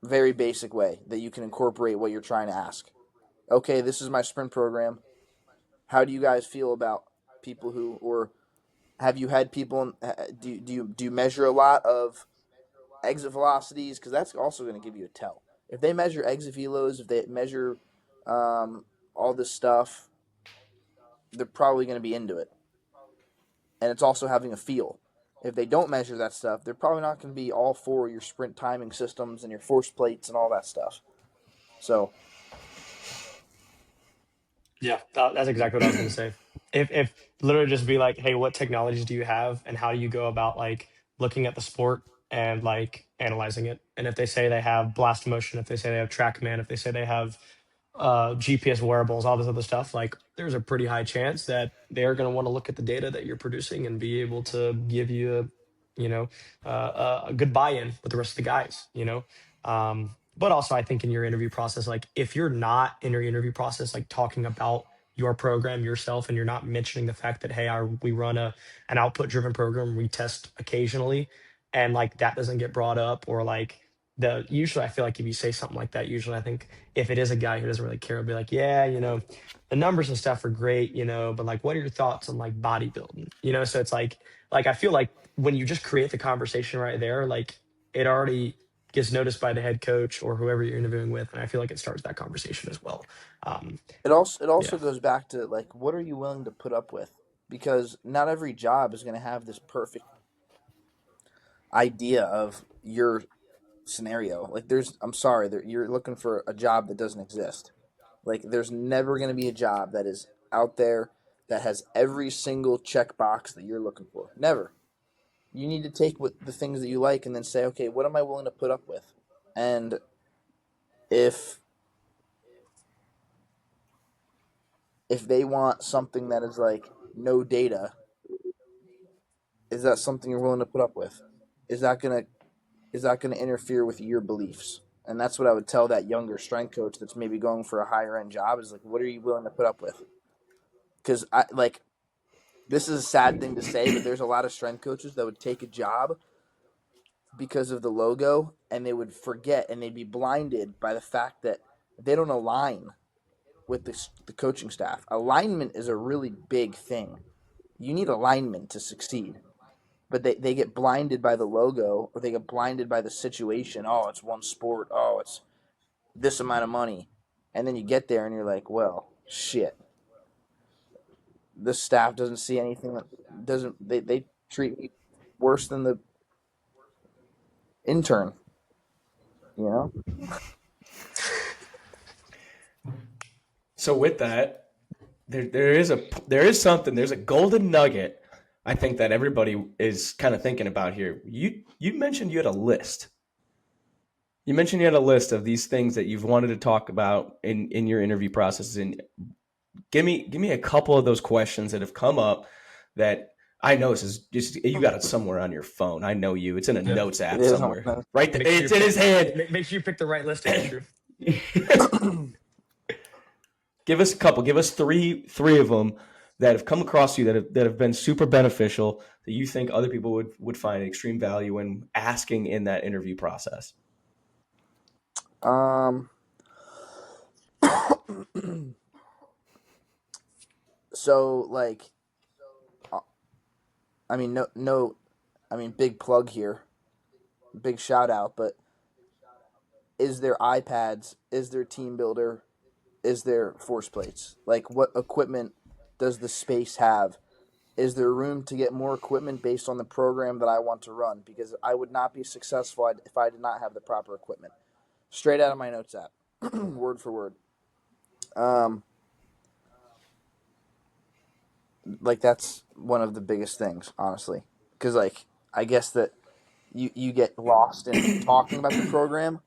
Very basic way that you can incorporate what you're trying to ask. Okay, this is my sprint program. How do you guys feel about people who, or have you had people, do you measure a lot of exit velocities? Because that's also going to give you a tell. If they measure exit velos, if they measure all this stuff, they're probably going to be into it. And it's also having a feel. If they don't measure that stuff, they're probably not going to be all for your sprint timing systems and your force plates and all that stuff. So, Yeah, that's exactly what I was going to say. If literally just be like, hey, what technologies do you have, and how do you go about like looking at the sport and like analyzing it? And if they say they have blast motion, if they say they have TrackMan, if they say they have GPS wearables, all this other stuff, like there's a pretty high chance that they're going to want to look at the data that you're producing and be able to give you a good buy-in with the rest of the guys. But also, I think in your interview process, like if you're not in your interview process, like talking about your program yourself, and you're not mentioning the fact that, hey, we run an output driven program, we test occasionally, and like that doesn't get brought up, or like usually I feel like if you say something like that, usually I think if it is a guy who doesn't really care, I'll be like, yeah, the numbers and stuff are great, but like, what are your thoughts on like bodybuilding? So it's like I feel like when you just create the conversation right there, like it already gets noticed by the head coach or whoever you're interviewing with, and I feel like it starts that conversation as well. it also Yeah. goes back to like, what are you willing to put up with? Because not every job is going to have this perfect idea of your scenario. Like, I'm sorry, you're looking for a job that doesn't exist. Like, there's never going to be a job that is out there that has every single checkbox that you're looking for. Never. You need to take the things that you like and then say, okay, what am I willing to put up with? And if they want something that is like no data, is that something you're willing to put up with? Is that gonna interfere with your beliefs? And that's what I would tell that younger strength coach that's maybe going for a higher end job is like, what are you willing to put up with? Because this is a sad thing to say, but there's a lot of strength coaches that would take a job because of the logo, and they would forget, and they'd be blinded by the fact that they don't align with the coaching staff. Alignment is a really big thing. You need alignment to succeed. But they get blinded by the logo, or they get blinded by the situation. Oh, it's one sport. Oh, it's this amount of money. And then you get there and you're like, well, shit. This staff doesn't see anything that doesn't, they treat me worse than the intern. You know? So with that, there's a golden nugget I think that everybody is kind of thinking about here. You mentioned you had a list. You mentioned you had a list of these things that you've wanted to talk about in your interview processes. And give me a couple of those questions that have come up that I know this is just, you got it somewhere on your phone. I know you. It's in a notes app somewhere. Right there. It's in his hand. Make sure you pick the right list, Andrew. Give us a couple. Give us three of them that have come across you that have been super beneficial that you think other people would find extreme value in asking in that interview process. So like, I mean, big plug here, big shout out, but is there iPads? Is there Team Builder? Is there force plates? Like, what equipment does the space have? Is there room to get more equipment based on the program that I want to run? Because I would not be successful if I did not have the proper equipment. Straight out of my notes app, word for word. Like, that's one of the biggest things, honestly. Because, like, I guess that you get lost in talking about the program.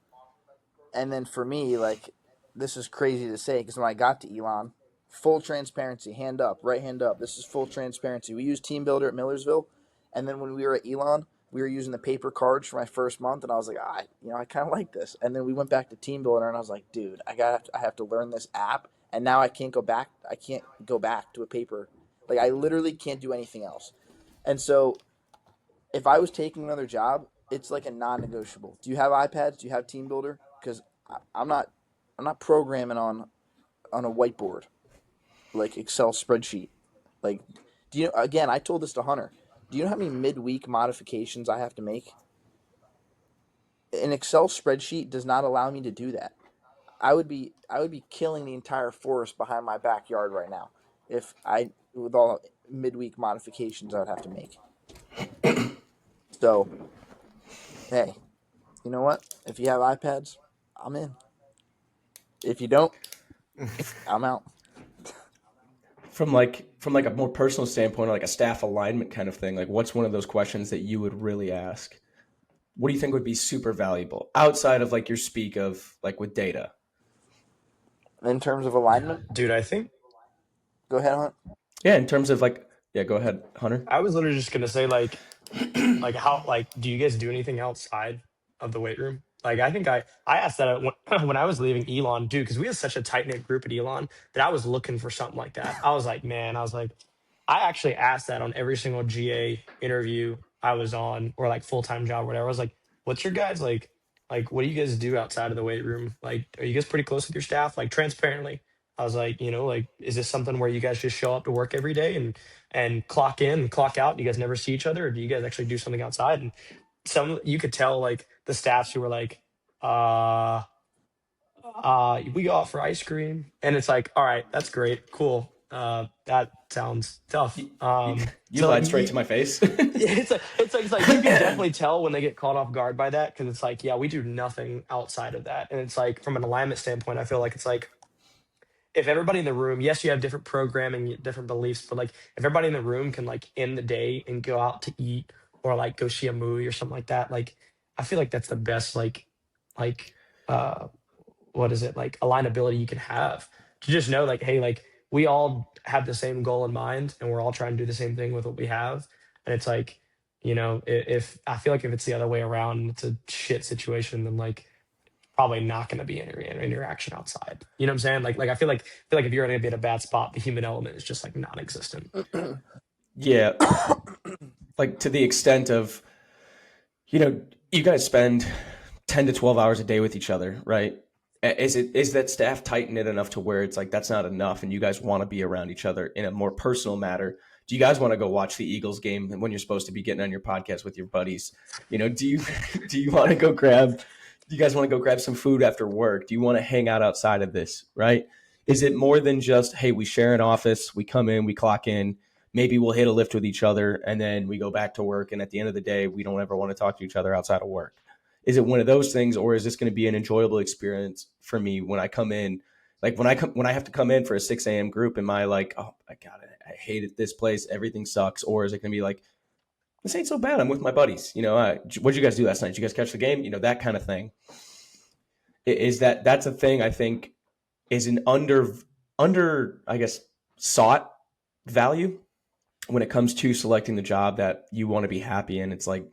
And then for me, like, this is crazy to say because when I got to Elon, full transparency, hand up, right hand up. This is full transparency. We used Team Builder at Millersville. And then when we were at Elon, we were using the paper cards for my first month. And I was like, I kind of like this. And then we went back to Team Builder and I was like, dude, I have to learn this app. And now I can't go back. I can't go back to a paper. Like, I literally can't do anything else. And so if I was taking another job, it's like a non-negotiable. Do you have iPads? Do you have Team Builder? Because I'm not programming on a whiteboard, like Excel spreadsheet. Like, do you know? Again, I told this to Hunter. Do you know how many midweek modifications I have to make? An Excel spreadsheet does not allow me to do that. I would be killing the entire forest behind my backyard right now with all midweek modifications I would have to make. So, hey, you know what? If you have iPads, I'm in. If you don't, I'm out. From like a more personal standpoint, or like a staff alignment kind of thing, like what's one of those questions that you would really ask? What do you think would be super valuable outside of like your speak of like with data? In terms of alignment, Dude, I think go ahead, Hunt. Yeah, in terms of like, yeah, go ahead, Hunter. I was literally just gonna say like how do you guys do anything outside of the weight room? Like I think I asked that when I was leaving Elon, dude, because we had such a tight knit group at Elon that I was looking for something like that. I was like, I actually asked that on every single GA interview I was on, or like full time job, or whatever. I was like, what's your guys like what do you guys do outside of the weight room? Like, are you guys pretty close with your staff? Like transparently. I was like, like, is this something where you guys just show up to work every day and clock in and clock out? You guys never see each other, or do you guys actually do something outside? And some you could tell like the staffs who were like, we go out for ice cream, and it's like, all right, that's great, cool. That sounds tough. You So lied like, straight to my face. it's like you can definitely tell when they get caught off guard by that because it's like, yeah, we do nothing outside of that, and it's like from an alignment standpoint, I feel like it's like if everybody in the room, yes, you have different programming, different beliefs, but like if everybody in the room can like end the day and go out to eat or like go see a movie or something like that, like I feel like that's the best like uh what is it, like alignability you can have to just know like, hey, like we all have the same goal in mind and we're all trying to do the same thing with what we have. And it's like, if I feel like if it's the other way around, it's a shit situation, then like probably not going to be any interaction outside. You know what I'm saying? Like I feel like if you're going to be in a bad spot, the human element is just like non-existent. Yeah, like to the extent of, you guys spend 10 to 12 hours a day with each other, right? Is that staff tight knit enough to where it's like that's not enough, and you guys want to be around each other in a more personal matter? Do you guys want to go watch the Eagles game when you're supposed to be getting on your podcast with your buddies? Do you want to go grab? Do you guys want to go grab some food after work? Do you want to hang out outside of this, right? Is it more than just, hey, we share an office, we come in, we clock in, maybe we'll hit a lift with each other and then we go back to work. And at the end of the day, we don't ever want to talk to each other outside of work. Is it one of those things, or is this going to be an enjoyable experience for me when I come in? Like when I have to come in for a 6 a.m. group, am I like, oh my God, I hated this place. Everything sucks. Or is it going to be like, this ain't so bad. I'm with my buddies. What did you guys do last night? Did you guys catch the game? That kind of thing. That's a thing I think is an under, I guess, sought value when it comes to selecting the job that you want to be happy in. It's like,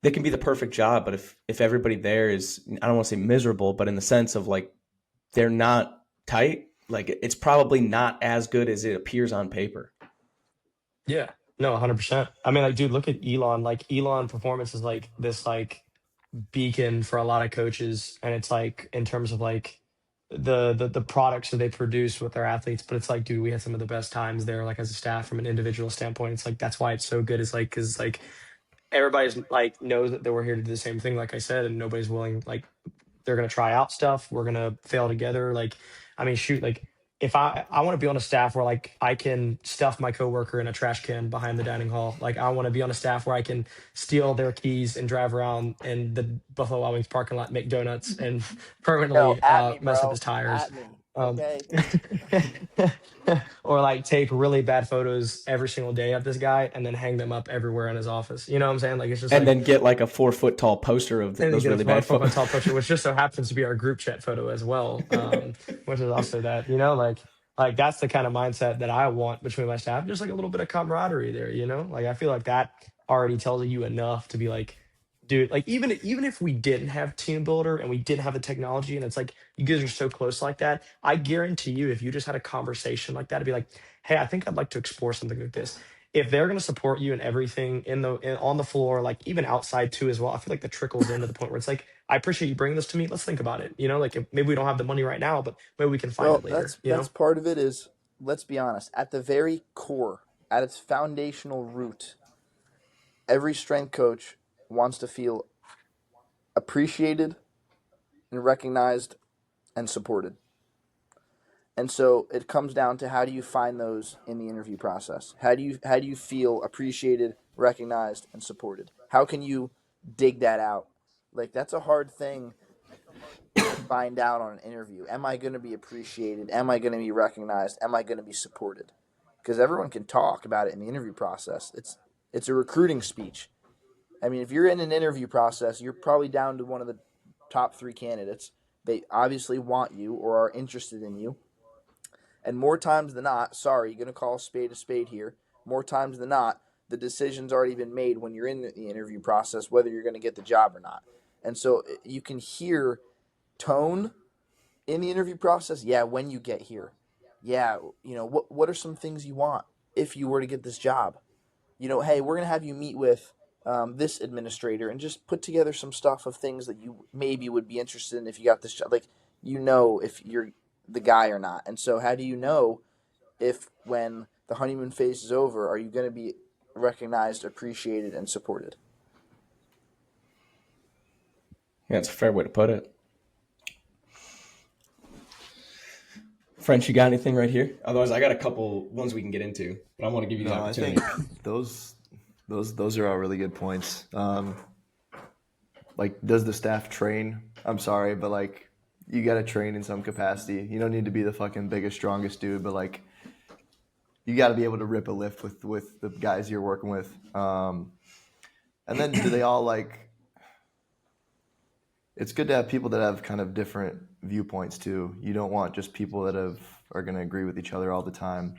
they can be the perfect job, but if everybody there is, I don't want to say miserable, but in the sense of like, they're not tight, like it's probably not as good as it appears on paper. Yeah, no, 100%. I mean, like, dude, look at Elon. Like, Elon Performance is like this like beacon for a lot of coaches, and it's like in terms of like the products that they produce with their athletes. But it's like, dude, we had some of the best times there, like as a staff from an individual standpoint. It's like that's why it's so good. Is like because like everybody's like knows that we're here to do the same thing, like I said, and nobody's willing like they're gonna try out stuff. We're gonna fail together. Like, I mean, shoot, like if I want to be on a staff where like I can stuff my coworker in a trash can behind the dining hall. Like I want to be on a staff where I can steal their keys and drive around in the Buffalo Wild Wings parking lot, make donuts, and Yo, permanently at me, mess up bro. his tires. At me. Um, Okay. or like take really bad photos every single day of this guy and then hang them up everywhere in his office. You know what I'm saying? Like it's just And like, then get like a 4-foot tall poster of and then those get really a bad photo photos. tall picture, which just so happens to be our group chat photo as well, which is also that, like that's the kind of mindset that I want between my staff, just like a little bit of camaraderie there, like I feel like that already tells you enough to be like, dude, like even if we didn't have team builder and we didn't have the technology and it's like you guys are so close like that, I guarantee you if you just had a conversation like that, to be like, hey, I think I'd like to explore something like this. If they're going to support you in everything on the floor, like even outside too as well, I feel like the trickles into the point where it's like, I appreciate you bringing this to me. Let's think about it. Like maybe we don't have the money right now, but maybe we can find Well, it later. that's part of it. Is let's be honest. At the very core, at its foundational root, every strength coach wants to feel appreciated and recognized and supported. And so it comes down to how do you find those in the interview process? How do you feel appreciated, recognized, and supported? How can you dig that out? Like that's a hard thing to find out on an interview. Am I going to be appreciated? Am I going to be recognized? Am I going to be supported? Because everyone can talk about it in the interview process. It's a recruiting speech. I mean, if you're in an interview process, you're probably down to one of the top 3 candidates. They obviously want you or are interested in you. And more times than not, sorry, you're going to call a spade here. More times than not, the decision's already been made when you're in the interview process, whether you're going to get the job or not. And so you can hear tone in the interview process. Yeah, when you get here. Yeah, what are some things you want if you were to get this job? Hey, we're going to have you meet with this administrator and just put together some stuff of things that you maybe would be interested in if you got this job. Like, if you're the guy or not. And so how do you know if when the honeymoon phase is over, are you going to be recognized, appreciated, and supported? Yeah, it's a fair way to put it. French, you got anything right here? Otherwise, I got a couple ones we can get into, but I want to give you the opportunity. I think those are all really good points. Like, does the staff train? I'm sorry, but like, you got to train in some capacity. You don't need to be the fucking biggest, strongest dude, but like, you got to be able to rip a lift with the guys you're working with. And then do they all like? It's good to have people that have kind of different viewpoints too. You don't want just people that are going to agree with each other all the time.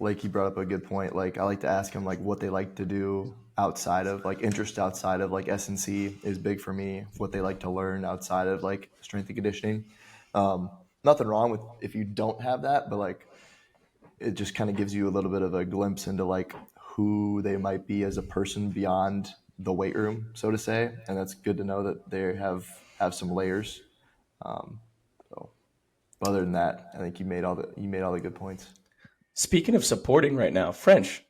Lakey brought up a good point. Like, I like to ask them like what they like to do outside of like interest outside of like S&C is big for me. What they like to learn outside of like strength and conditioning. Nothing wrong with if you don't have that, but like it just kind of gives you a little bit of a glimpse into like who they might be as a person beyond the weight room, so to say. And that's good to know that they have some layers. So other than that, I think you made all the good points. Speaking of supporting right now, French,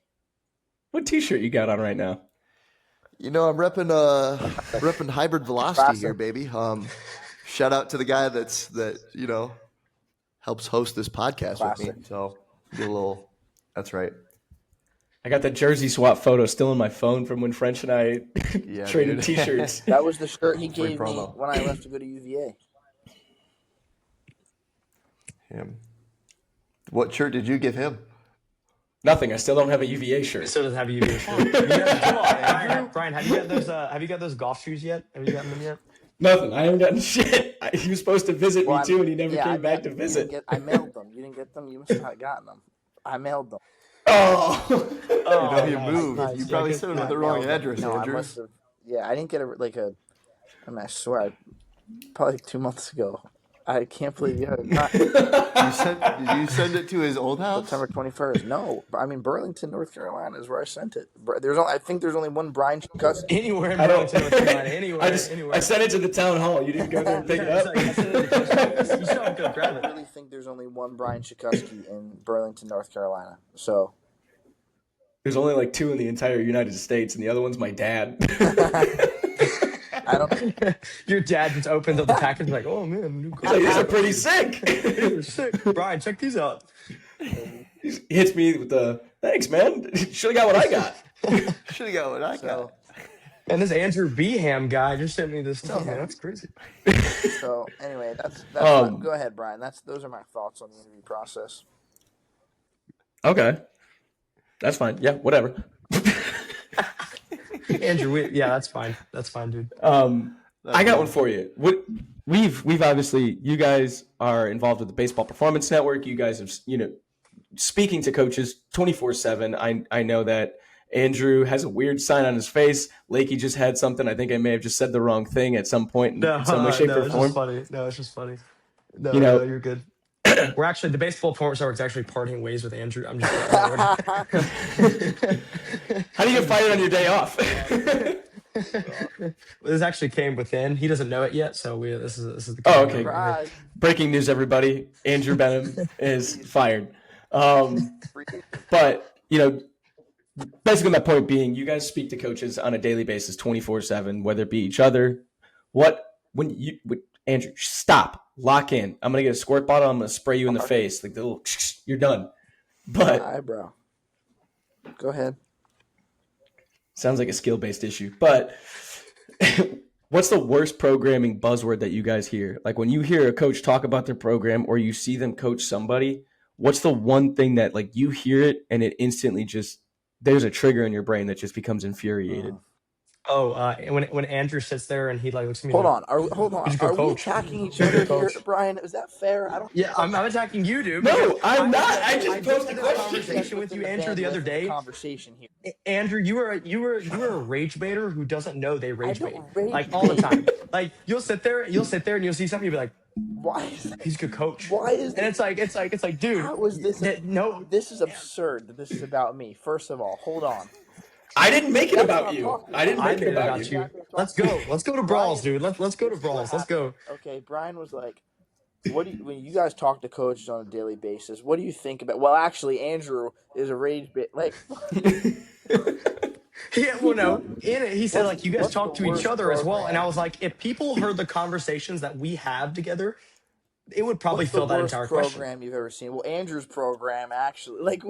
what t-shirt you got on right now? I'm repping Hybrid Velocity here, baby. Shout out to the guy that helps host this podcast with me. So Get a little. That's right. I got that jersey swap photo still in my phone from when French and I traded dude. T-shirts. That was the shirt he Free gave me promo. when I left to go to UVA. Him. What shirt did you give him? Nothing. I still don't have a UVA shirt. Still doesn't have a UVA shirt. Brian, have you got those golf shoes yet? Have you gotten them yet? Nothing. I haven't gotten shit. He was supposed to visit me too, and he never came back to You visit. I mailed them. You didn't get them? You must not have gotten them. I mailed them. Oh, You moved. nice. You probably sent him to the wrong address, No, Andrew. I must have. Yeah, I didn't get I swear, probably 2 months ago. I can't believe you haven't gotten it. Did you send it to his old house? September 21st. No, I mean Burlington, North Carolina is where I sent it. I think there's only one Brian Chikuski. Anywhere in Burlington, North Carolina. Anywhere. I sent it to the town hall. You didn't go there and pick it up. You still have to go grab I it. really think there's only one Brian Chikuski in Burlington, North Carolina. So There's only like 2 in the entire United States, and the other one's my dad. I don't. Your dad just opens up the package like, oh man, new He's like, these are pretty sick. They're sick. Brian, check these out. He hits me with the, thanks, man. Should have got what I got. Should have got what I got. And this Andrew Behnam guy just sent me this stuff, man. That's crazy. So anyway, that's go ahead, Brian. Those are my thoughts on the interview process. Okay. That's fine. Yeah, whatever. Andrew, that's fine. That's fine, dude. I got one for you. We've obviously, you guys are involved with the Baseball Performance Network. You guys have, speaking to coaches 24/7. I know that Andrew has a weird sign on his face. Lakey just had something. I think I may have just said the wrong thing at some point in some way, shape, or form. It's just funny. No, you're good. We're actually, the Baseball Performance Network is actually parting ways with Andrew. I'm just How do you get fired on your day off? This actually came within. He doesn't know it yet, so this is the. Oh, okay. Surprise. Breaking news, everybody. Andrew Behnam is fired. But, basically my point being, you guys speak to coaches on a daily basis, 24/7, whether it be each other. Andrew, stop. Lock in. I'm going to get a squirt bottle. I'm going to spray you in the face. Like the little, you're done. But Eyebrow. Go ahead. Sounds like a skill-based issue. But what's the worst programming buzzword that you guys hear? Like when you hear a coach talk about their program or you see them coach somebody, what's the one thing that like you hear it and it instantly just, there's a trigger in your brain that just becomes infuriated? When Andrew sits there and he like looks at me. Hold like, on. Are we attacking each other here, Brian? Is that fair? I don't. Yeah, I'm attacking you, dude. No, I'm not. I just posed a conversation with you, Andrew, the other day. Conversation here. Andrew, you were a rage baiter who doesn't know they rage bait like all the bait. time. Like you'll sit there and you'll see something, you'll be like, why is that? he's a good coach. Why is and it's like, dude, how is this? No, this is absurd that this is about me. First of all, hold on. I didn't make it about you. I didn't make it about you. Let's go. Let's go to brawls, dude. Let's go to brawls. Let's go. Okay, Brian was like, when you guys talk to coaches on a daily basis, what do you think about? Well, actually, Andrew is a rage bait. Like, yeah, well, no. In it, he said like you guys what's talk the to each worst other as well, program? and I was like, if people heard the conversations that we have together, it would probably fill that entire program question. you've ever seen? Well, Andrew's program actually, like,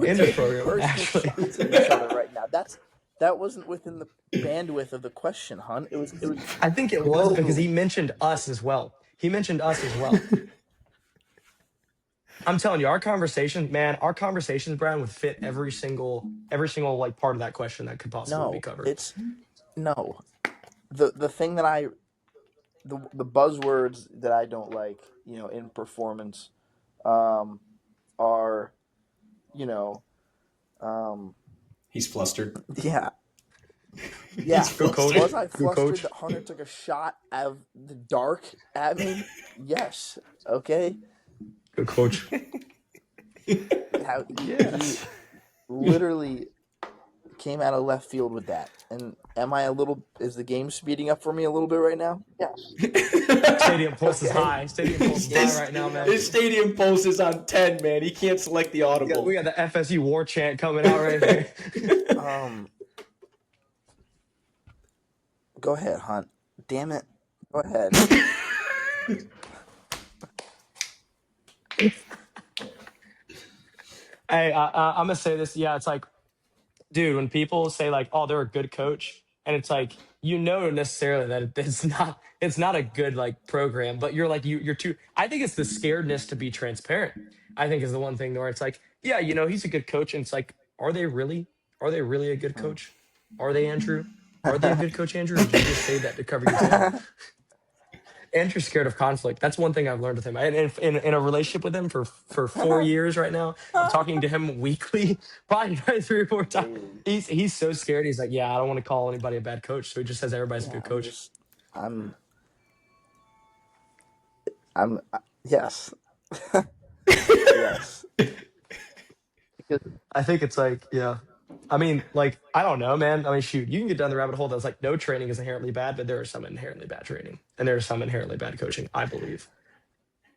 Andrew's program actually. shots at each other right now. That wasn't within the bandwidth of the question, Hunt. It was. I think it was because he mentioned us as well. I'm telling you, our conversations, Brian, would fit every single like part of that question that could possibly be covered. The thing that the buzzwords that I don't like, in performance, are, He's flustered. Yeah. Yeah. Coach. Was I Good flustered coach. that Hunter took a shot out of the dark at me? Yes. Okay. Good coach. How he literally came out of left field with that. And is the game speeding up for me a little bit right now? Yes. Stadium pulse is high. Stadium pulse is high right now, man. His stadium pulse is on 10, man. He can't select the audible. We got the FSU war chant coming out right here. Go ahead, Hunt. Damn it. Go ahead. Hey, I'm gonna say this. Yeah, it's like, dude, when people say like, "Oh, they're a good coach," and it's like, necessarily that it's not a good like program, but you're like you're too. I think it's the scaredness to be transparent. I think is the one thing where it's like, yeah, he's a good coach, and it's like, are they really? Are they really a good coach? Are they, Andrew? Are they a good coach, Andrew? Or did you just say that to cover your tail? Andrew's scared of conflict. That's one thing I've learned with him. And in a relationship with him for 4 years right now, I'm talking to him weekly, probably 3 or 4 times. He's so scared. He's like, yeah, I don't want to call anybody a bad coach. So he just says everybody's a Yeah, good coach. I'm yes. Yes. Because I think it's like, yeah. I mean, like, I don't know, man. I mean, shoot, you can get down the rabbit hole that's like no training is inherently bad, but there is some inherently bad training and there's some inherently bad coaching, I believe.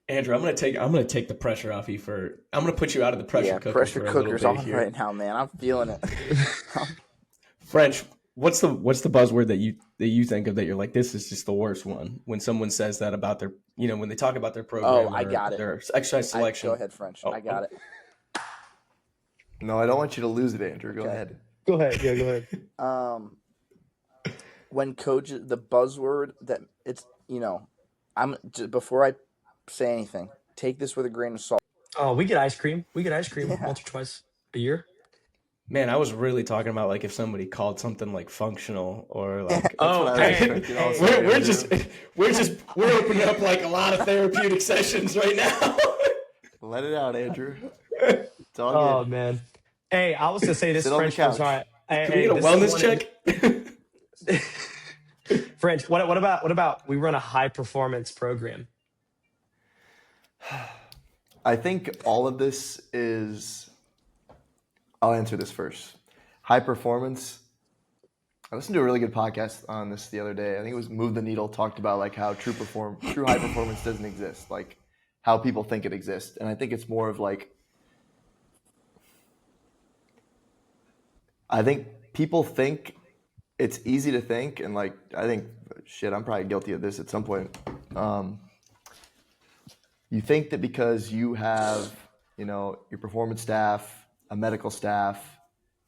Andrew, I'm gonna take the pressure off you I'm gonna put you out of the pressure cooker pressure for a little cooker's bit on here. right now, man. I'm feeling it. French, what's the buzzword that you think of that you're like, this is just the worst one when someone says that about their, when they talk about their program I or got it. their exercise selection. Go ahead, French. I got it. No, I don't want you to lose it, Andrew. Go ahead. Go ahead. Yeah, go ahead. When coaches, the buzzword that it's, before I say anything, take this with a grain of salt. Oh, we get ice cream. We get ice cream once or twice a year. Man, I was really talking about like if somebody called something like functional or like Oh, what I was expecting also, we're opening up like a lot of therapeutic sessions right now. Let it out, Andrew. It's all oh good. man. Hey, I was gonna say this Sit on the French was couch. Hey, Can we get a wellness check? French, what about we run a high performance program? I think all of this is. I'll answer this first. High performance. I listened to a really good podcast on this the other day. I think it was Move the Needle, talked about like how true high performance doesn't exist, like how people think it exists. And I think it's more of like, I think people think it's easy to think, and like I think I'm probably guilty of this at some point. You think that because you have, your performance staff, a medical staff,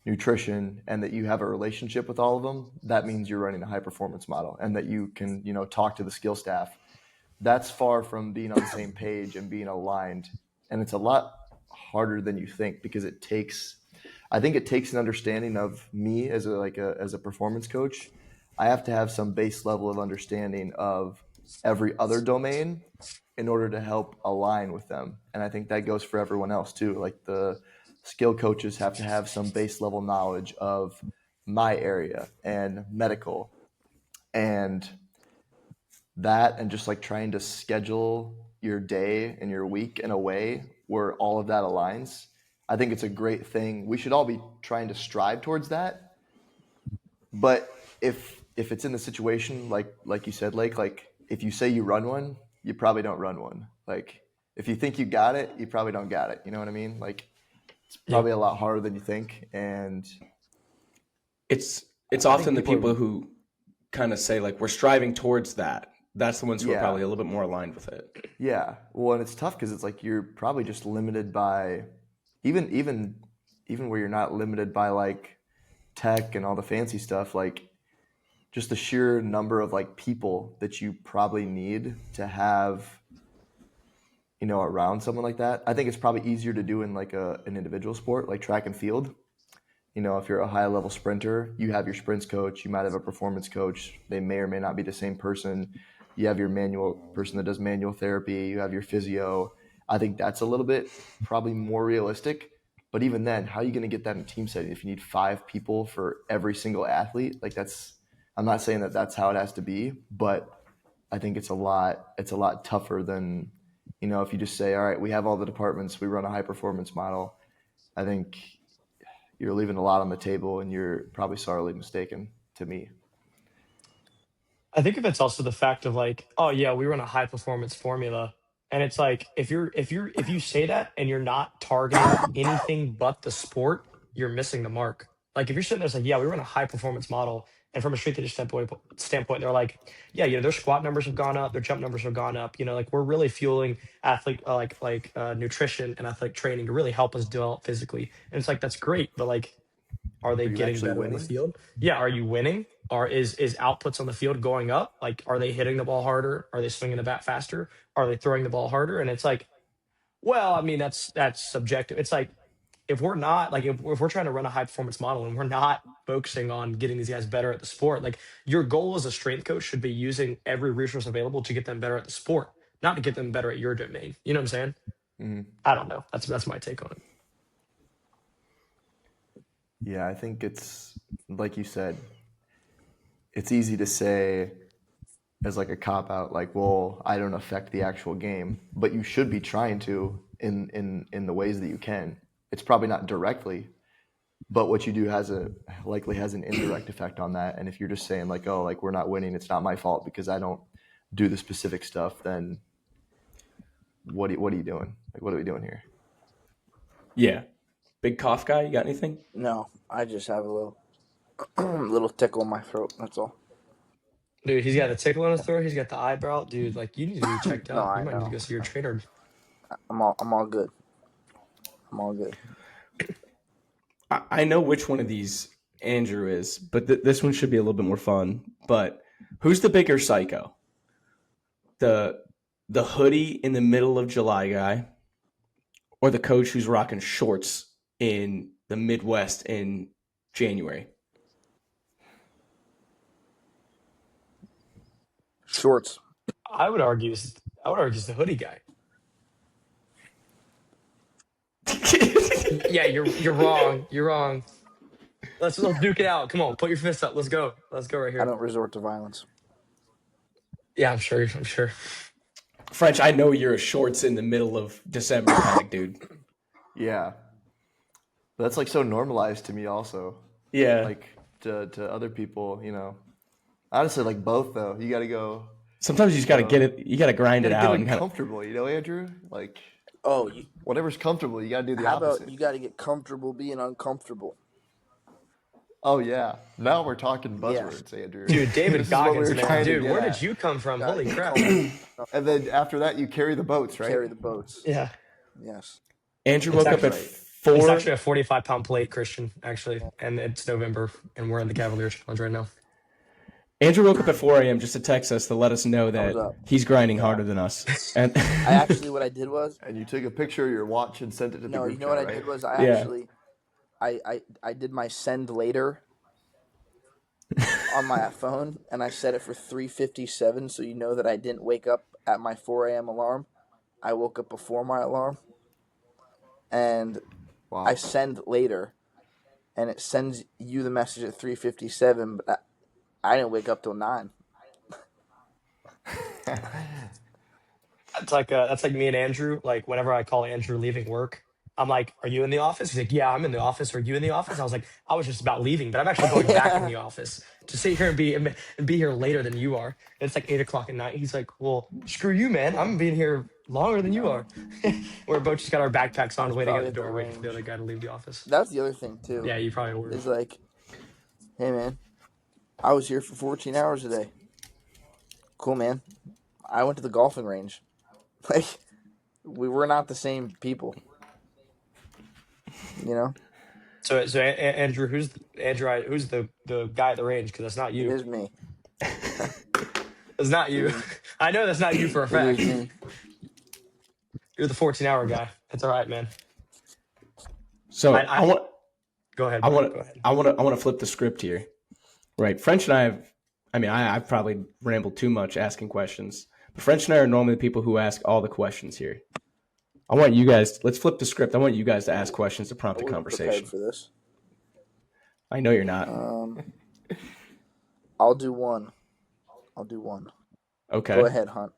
nutrition, and that you have a relationship with all of them, that means you're running a high performance model and that you can, talk to the skill staff. That's far from being on the same page and being aligned. And it's a lot harder than you think because I think it takes an understanding of me as a performance coach. I have to have some base level of understanding of every other domain in order to help align with them. And I think that goes for everyone else too. Like the skill coaches have to have some base level knowledge of my area and medical and that, and just like trying to schedule your day and your week in a way where all of that aligns. I think it's a great thing. We should all be trying to strive towards that. But if it's in the situation like you said, Lake, like if you say you run one, you probably don't run one. Like if you think you got it, you probably don't got it. You know what I mean? Like it's probably a lot harder than you think. And it's often the people who kind of say like we're striving towards that. That's the ones who are probably a little bit more aligned with it. Yeah. Well, and it's tough because it's like you're probably just limited by even where you're not limited by like tech and all the fancy stuff, like just the sheer number of like people that you probably need to have, around someone like that. I think it's probably easier to do in like an individual sport like track and field. If you're a high level sprinter, you have your sprints coach, you might have a performance coach. They may or may not be the same person. You have your manual person that does manual therapy. You have your physio. I think that's a little bit probably more realistic. But even then, how are you going to get that in a team setting if you need 5 people for every single athlete? Like I'm not saying that that's how it has to be, but I think it's a lot tougher than, if you just say, all right, we have all the departments, we run a high performance model. I think you're leaving a lot on the table and you're probably sorely mistaken to me. I think if it's also the fact of like, oh yeah, we run a high performance formula. And it's like if you say that and you're not targeting anything but the sport, you're missing the mark. Like if you're sitting there, it's like, yeah, we run a high performance model, And from a strength and standpoint, they're like, yeah, their squat numbers have gone up, their jump numbers have gone up. Like we're really fueling athlete nutrition and athletic training to really help us develop physically. And it's like that's great, but like, are they Are you getting actually better on the winning? field? Yeah, are you winning? Or is outputs on the field going up? Like, are they hitting the ball harder? Are they swinging the bat faster? Are they throwing the ball harder? And it's like, well, I mean, that's subjective. It's like if we're not like if we're trying to run a high performance model and we're not focusing on getting these guys better at the sport, like your goal as a strength coach should be using every resource available to get them better at the sport, not to get them better at your domain. You know what I'm saying? Mm-hmm. I don't know. That's my take on it. Yeah, I think it's like you said. It's easy to say as like a cop out, like, well, I don't affect the actual game, but you should be trying to in the ways that you can. It's probably not directly, but what you do likely has an indirect effect on that. And if you're just saying like, oh, like we're not winning, it's not my fault because I don't do the specific stuff, then what are you doing? Like, what are we doing here? Yeah. Big cough guy, you got anything? No, I just have a little little tickle in my throat. That's all. Dude, he's got a tickle in his throat. He's got the eyebrow. Dude, like you need to be checked No, out. I You might need to know. go see your trainer. I'm all good. I'm all good. I know which one of these Andrew is, but this one should be a little bit more fun. But who's the bigger psycho? The hoodie in the middle of July guy, or the coach who's rocking shorts in the Midwest in January? Shorts. I would argue it's the hoodie guy. Yeah, you're wrong. You're wrong. Let's duke it out. Come on, put your fists up. Let's go. Let's go right I here. don't resort to violence. Yeah, I'm sure. French, I know you're a shorts in the middle of December kind of dude. Yeah, but that's like so normalized to me also. Yeah. Like to other people, honestly, like both though. You got to go. Sometimes you just got to get it. You got to grind You it got to out. get And kinda, comfortable, Andrew. Like Oh, whatever's comfortable, you got to do the how opposite. about you got to get comfortable being uncomfortable? Oh yeah, now we're talking buzzwords, Andrew. Dude, David This is what we Goggins, were man. trying to Dude, get where at. did you come from? Gotta Holy get crap. comfortable. And then after that, you carry the boats, right? Carry the boats. Yeah. Yes. Andrew It's woke up at actually- 4. It's actually a 45-pound plate, Christian, actually. And it's November, and we're in the Cavaliers Challenge right now. Andrew woke up at 4 a.m. just to text us to let us know Thumbs that up. he's grinding harder than us. And What I did was, And you took a picture of your watch and sent it to the no, group you know what chat, I right? did was I did my send later on my phone, and I set it for 3:57, so you know that I didn't wake up at my 4 a.m. alarm. I woke up before my alarm, and Wow. I send later, and it sends you the message at 3:57, but I didn't wake up till 9. That's like me and Andrew. Like whenever I call Andrew leaving work, I'm like, "Are you in the office?" He's like, "Yeah, I'm in the office." "Are you in the office?" I was like, "I was just about leaving, but I'm actually going back in the office to sit here and be here later than you are." And it's like 8:00 at night. He's like, "Well, screw you, man. I'm being here longer than you are." We're both just got our backpacks on, was waiting at probably the door, at the waiting for the range. other guy to leave the office. That's the other thing too. Yeah, you probably were. Is like, hey man, I was here for 14 hours today. Cool, man. I went to the golfing range. Like, we were not the same people. So Andrew, who's the guy at the range? Because that's not It you. is me. It's not you. I know that's not you for a It fact. is me. You're the 14-hour guy. It's all right, man. so I- I want Go ahead. I bro. want Go ahead. I want to flip the script here. Right. French and I've probably rambled too much asking questions. But French and I are normally the people who ask all the questions here. I want you guys, let's flip the script. I want you guys to ask questions to prompt I a wasn't conversation. prepared for this. I know you're not. I'll do one. Okay. Go ahead, Hunt.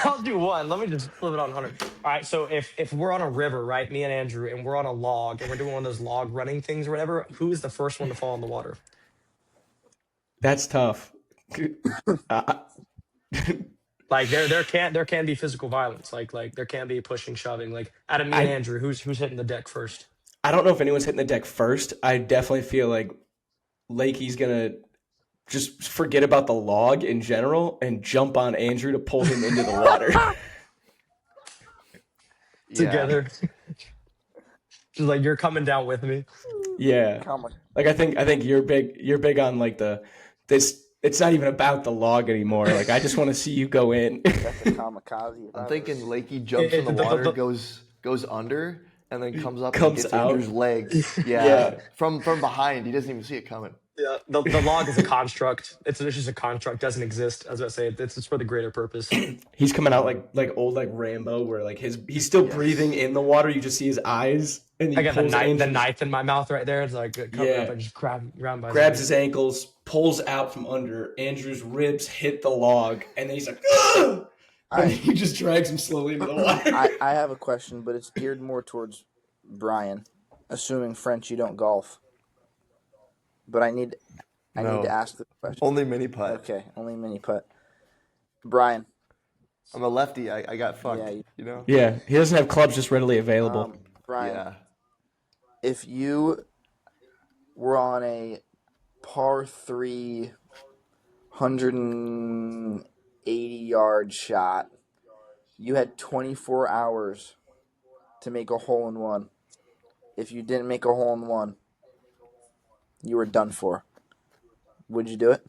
I'll do one. Let me just flip it on Hunter. All right. So if we're on a river, right, me and Andrew, and we're on a log, and we're doing one of those log running things or whatever, who is the first one to fall in the water? That's tough. Like there can be physical violence. Like there can be pushing, shoving. Like out of me and Andrew, who's hitting the deck first? I don't know if anyone's hitting the deck first. I definitely feel like Lakey's gonna just forget about the log in general and jump on Andrew to pull him into the water. Together. Just like, you're coming down with me. Yeah. Like I think you're big on like this. It's not even about the log anymore. Like I just want to see you go in. That's a kamikaze. I'm thinking Lakey jumps in the water, goes under, and then comes up and gets out. Andrew's legs. Yeah. From behind. He doesn't even see it coming. Yeah, the log is a construct. It's just a construct. Doesn't exist. As I say, it's for the greater purpose. He's coming out like old like Rambo, where like he's still breathing in the water. You just see his eyes, and I got the knife in my mouth right there. It's like coming up and just grabs his ankles, pulls out from under. Andrew's ribs hit the log, and then he's like, "Ugh!" And he just drags him slowly into the water. I have a question, but it's geared more towards Brian. Assuming French, you don't golf. But I need to ask the question. Only mini putt. Okay, only mini putt. Brian. I'm a lefty. I got fucked. Yeah, you know. Yeah, he doesn't have clubs just readily available. Brian, if you were on a par 3, 180-yard shot, you had 24 hours to make a hole-in-one. If you didn't make a hole-in-one, you were done for. Would you do it?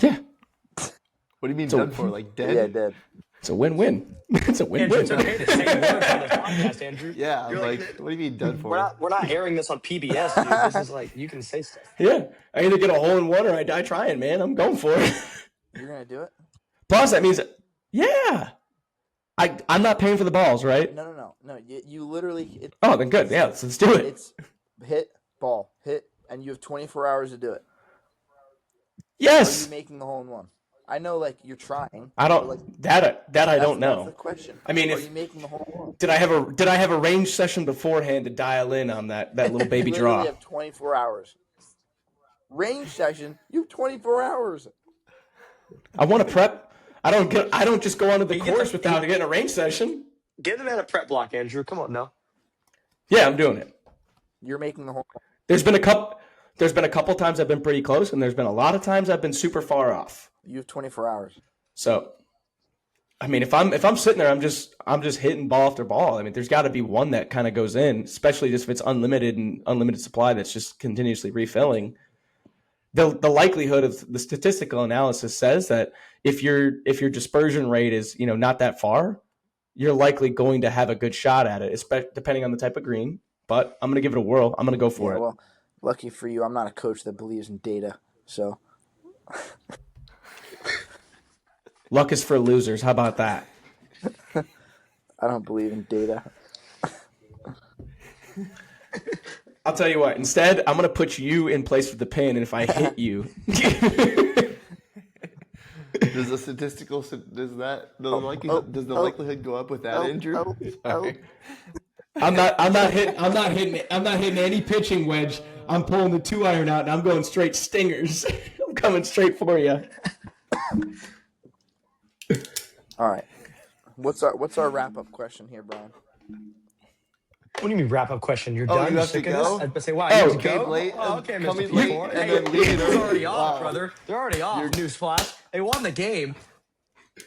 Yeah. What do you mean done for? Like dead? Yeah, dead. It's a win-win. It's a win-win. Andrew, it's okay to say words on the podcast, Andrew. Yeah, like, what do you mean done for? We're not airing this on PBS, dude. This is like, you can say stuff. Yeah, I either get a hole-in-one or I die trying, man. I'm going for it. You're gonna do it? Plus, that means, yeah. I'm not paying for the balls, right? No. You literally. Oh, then good. Yeah, let's do it. It's hit, ball, hit, and you have 24 hours to do it. Yes. Are you making the hole-in-one? I know, like, you're trying. I don't. Like, that I don't know. That's the question. I mean, are you making the hole-in-one? Did I have a range session beforehand to dial in on that little baby you draw? You have 24 hours. Range session. You have 24 hours. I want to prep. I don't just go onto the course without getting a range session. Give the man a prep block, Andrew. Come on now. Yeah, I'm doing it. You're making the hole-in-one. There's been a couple times I've been pretty close, and there's been a lot of times I've been super far off. You have 24 hours. So, I mean, if I'm sitting there, I'm just hitting ball after ball. I mean, there's got to be one that kind of goes in, especially just if it's unlimited supply that's just continuously refilling. The likelihood of the statistical analysis says that if your dispersion rate is not that far, you're likely going to have a good shot at it, depending on the type of green. But I'm going to give it a whirl. I'm going to go for it. Well, lucky for you, I'm not a coach that believes in data, so. Luck is for losers. How about that? I don't believe in data. I'll tell you what. Instead, I'm going to put you in place with the pin, and if I hit you... Does the likelihood go up with that, Andrew? I'm not hitting any pitching wedge. I'm pulling the 2-iron out, and I'm going straight stingers. I'm coming straight for you. All right. What's our wrap-up question here, Brian? What do you mean wrap-up question? You're done? You have to go? I'd say, wow, you have to Gabe go? late Okay, and come Mr. in late P4. and then leave it They're early. already off, Wow. brother. They're already off. Newsflash. They won the game.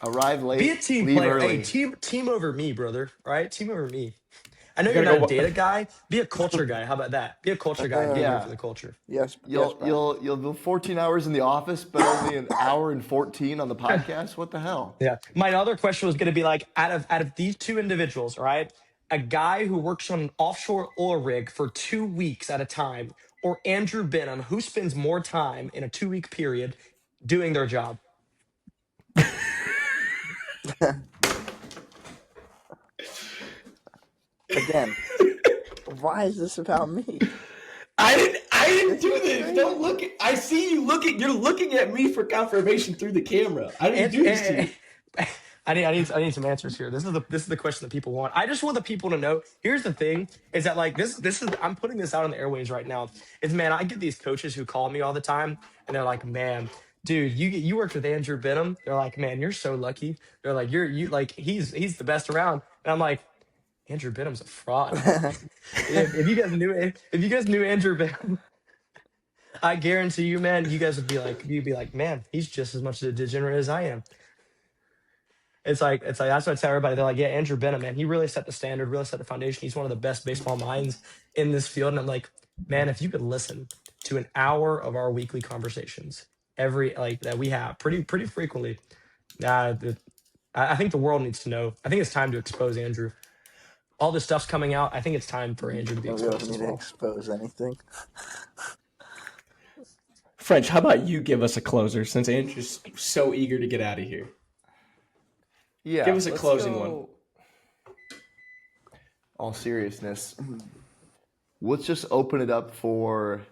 Arrive late, Be a team leave player. early. Hey, team over me, brother. All right? Team over me. I know you're not a data guy. Be a culture guy. How about that? Be a culture guy and be here for the culture. Yes. You'll do 14 hours in the office, but only an hour and 14 on the podcast. What the hell? Yeah. My other question was going to be like, out of these two individuals, all right, a guy who works on an offshore oil rig for 2 weeks at a time, or Andrew Behnam, who spends more time in a 2-week period doing their job? Again, why is this about me? I didn't do this. Don't look. I see you looking. You're looking at me for confirmation through the camera. I didn't do this to you. I need some answers here. This is the question that people want. I just want the people to know. Here's the thing: is that like this is I'm putting this out on the airwaves right now. Is man, I get these coaches who call me all the time, and they're like, man, dude, you worked with Andrew Behnam. They're like, man, you're so lucky. They're like, you like he's the best around, and I'm like, Andrew Benham's a fraud. if you guys knew Andrew Benham, I guarantee you, man, you guys would be like, man, he's just as much a degenerate as I am. It's like that's what I tell everybody. They're like, yeah, Andrew Behnam, man, he really set the standard, really set the foundation. He's one of the best baseball minds in this field. And I'm like, man, if you could listen to an hour of our weekly conversations that we have pretty frequently, I think the world needs to know. I think it's time to expose Andrew. All this stuff's coming out. I think it's time for Andrew to be We exposed don't as need to well. expose anything. French, how about you give us a closer since Andrew's so eager to get out of here? Yeah, Give us a let's closing go- one. All seriousness, let's just open it up for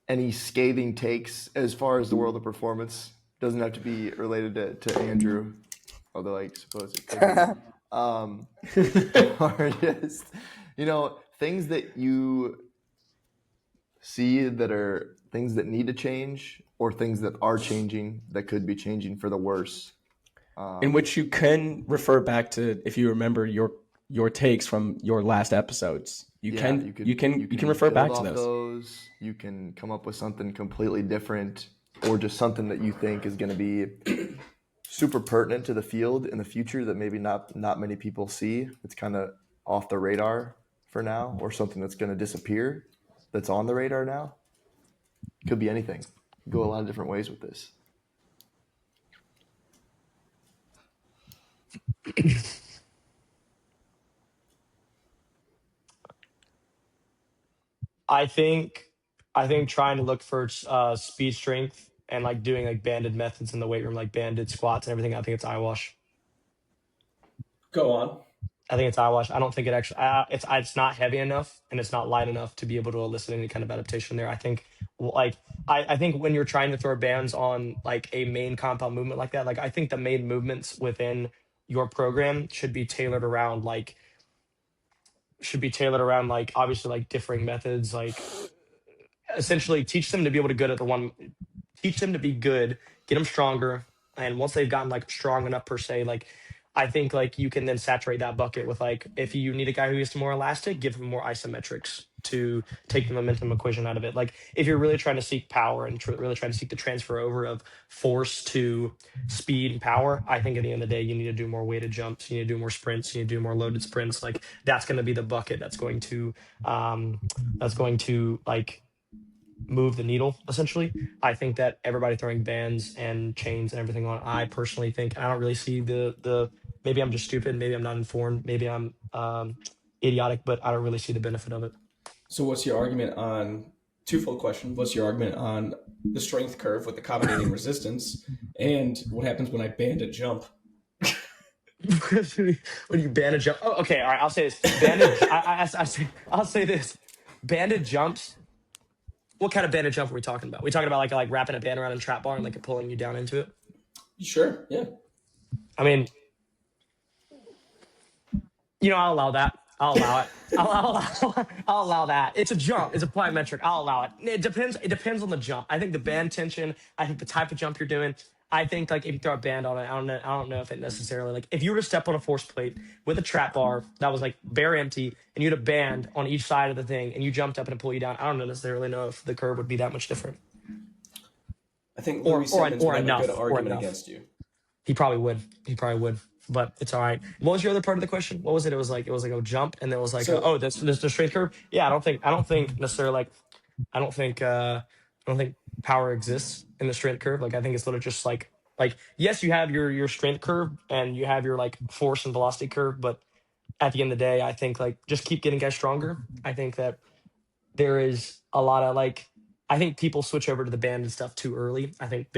any scathing takes as far as the world of performance. Doesn't have to be related to Andrew, although I suppose it could be. Or just, things that you see that are things that need to change or things that are changing that could be changing for the worse. In which you can refer back to, if you remember your takes from your last episodes. You can refer build back to off those. You can come up with something completely different, or just something that you think is going to be super pertinent to the field in the future that maybe not many people see. It's kind of off the radar for now, or something that's going to disappear that's on the radar now. Could be anything. Go a lot of different ways with this. I think trying to look for speed strength and like doing like banded methods in the weight room, like banded squats and everything. I think it's eyewash. Go on. I think it's eyewash. I don't think it actually. It's not heavy enough and it's not light enough to be able to elicit any kind of adaptation there. I think I think when you're trying to throw bands on like a main compound movement like that, like I think the main movements within your program should be tailored around obviously like differing methods, like essentially teach them to be able to good at the one, teach them to be good, get them stronger, and once they've gotten like strong enough per se, like I think like you can then saturate that bucket with like if you need a guy who is more elastic, give him more isometrics to take the momentum equation out of it. Like if you're really trying to seek power and really trying to seek the transfer over of force to speed and power, I think at the end of the day you need to do more weighted jumps, you need to do more sprints, you need to do more loaded sprints. Like that's going to be the bucket that's going to like move the needle essentially. I think that everybody throwing bands and chains and everything on, I personally think I don't really see the maybe I'm just stupid, maybe I'm not informed, maybe I'm idiotic, but I don't really see the benefit of it. So what's your argument on, twofold question, what's your argument on the strength curve with accommodating resistance, and what happens when I band a jump? When you banded jump, oh, okay, all right, I'll say this. Banded, I'll say this. Banded jumps. What kind of banded jump are we talking about? We talking about like wrapping a band around a trap bar and like pulling you down into it? Sure, yeah. I mean, I'll allow that. I'll allow it. I'll allow that. It's a jump. It's a plyometric. I'll allow it. It depends on the jump. I think the band tension. I think the type of jump you're doing. I think like if you throw a band on it, I don't know if it necessarily, like if you were to step on a force plate with a trap bar that was like bare empty and you had a band on each side of the thing and you jumped up and it pulled you down, I don't necessarily know if the curve would be that much different. I think Louis Simmons would have enough, a good argument enough. against you. He probably would. But it's all right. What was your other part of the question? What was it? It was like a jump, and then it was like, that's the strength curve. Yeah, I don't think necessarily like, I don't think power exists in the strength curve. Like I think it's literally just like yes, you have your strength curve and you have your like force and velocity curve, but at the end of the day, I think like just keep getting guys stronger. I think that there is a lot of like, I think people switch over to the band and stuff too early. I think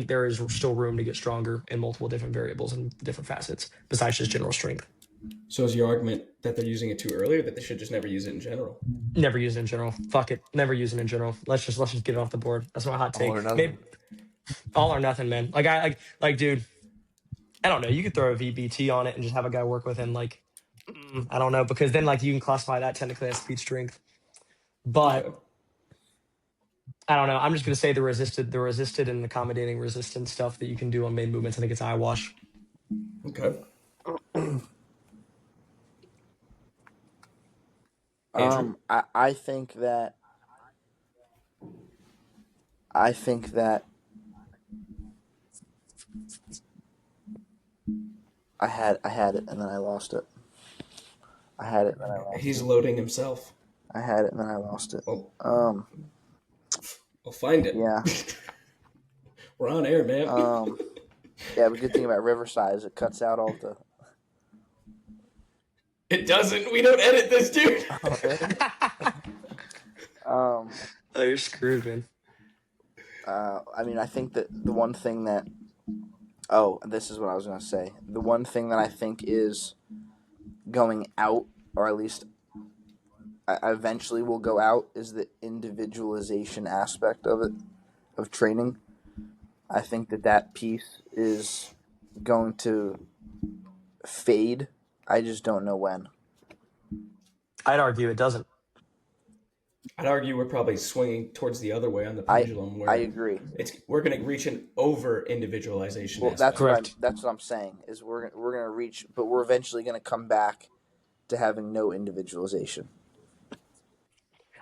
there is still room to get stronger in multiple different variables and different facets besides just general strength. So is your argument that they're using it too early, or that they should just never use it in general? Never use it in general. Fuck it. Never use it in general. Let's just get it off the board. That's my hot take. All or nothing. All or nothing, man. Like dude, I don't know. You could throw a VBT on it and just have a guy work with him. Like, I don't know, because then like you can classify that technically as speed strength. But Okay. I don't know. I'm just gonna say the resisted and accommodating resistance stuff that you can do on main movements. I think it's eyewash. Okay. Andrew? I think that I think that I had it and then I lost it. I had it and then I lost He's it. loading himself. I had it and then I lost it. Well, Um, I'll find it. yeah. We're on air, man. Yeah, but good thing about Riverside is it cuts out all the. It doesn't. We don't edit this, dude. Oh, really? Oh, you're screwed, man. I mean, I think that the one thing that. Oh, this is what I was going to say. The one thing that I think is going out, or at least eventually will go out, is the individualization aspect of it, of training. I think that piece is going to fade. I just don't know when. I'd argue it doesn't. I'd argue we're probably swinging towards the other way on the pendulum, where I agree. we're going to reach an over individualization. Well, aspect. that's what I'm saying. Is we're going to reach, but we're eventually going to come back to having no individualization.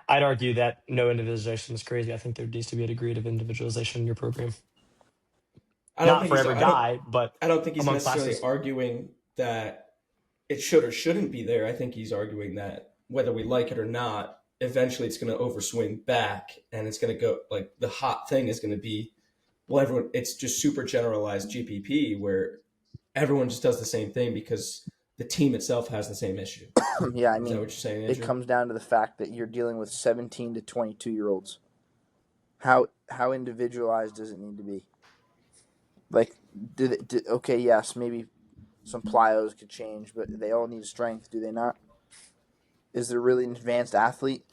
I'd argue that no individualization is crazy. I think there needs to be a degree of individualization in your program. Not for every guy, but I don't think he's among necessarily classes. arguing that it should or shouldn't be there. I think he's arguing that whether we like it or not, eventually it's going to overswing back, and it's going to go like the hot thing is going to be, well, everyone. It's just super generalized GPP where everyone just does the same thing because the team itself has the same issue. Yeah, I Is mean, that what you're saying, Andrew? it comes down to the fact that you're dealing with 17 to 22-year-olds. How individualized does it need to be? Like, okay, yes, maybe some plyos could change, but they all need strength, do they not? Is there really an advanced athlete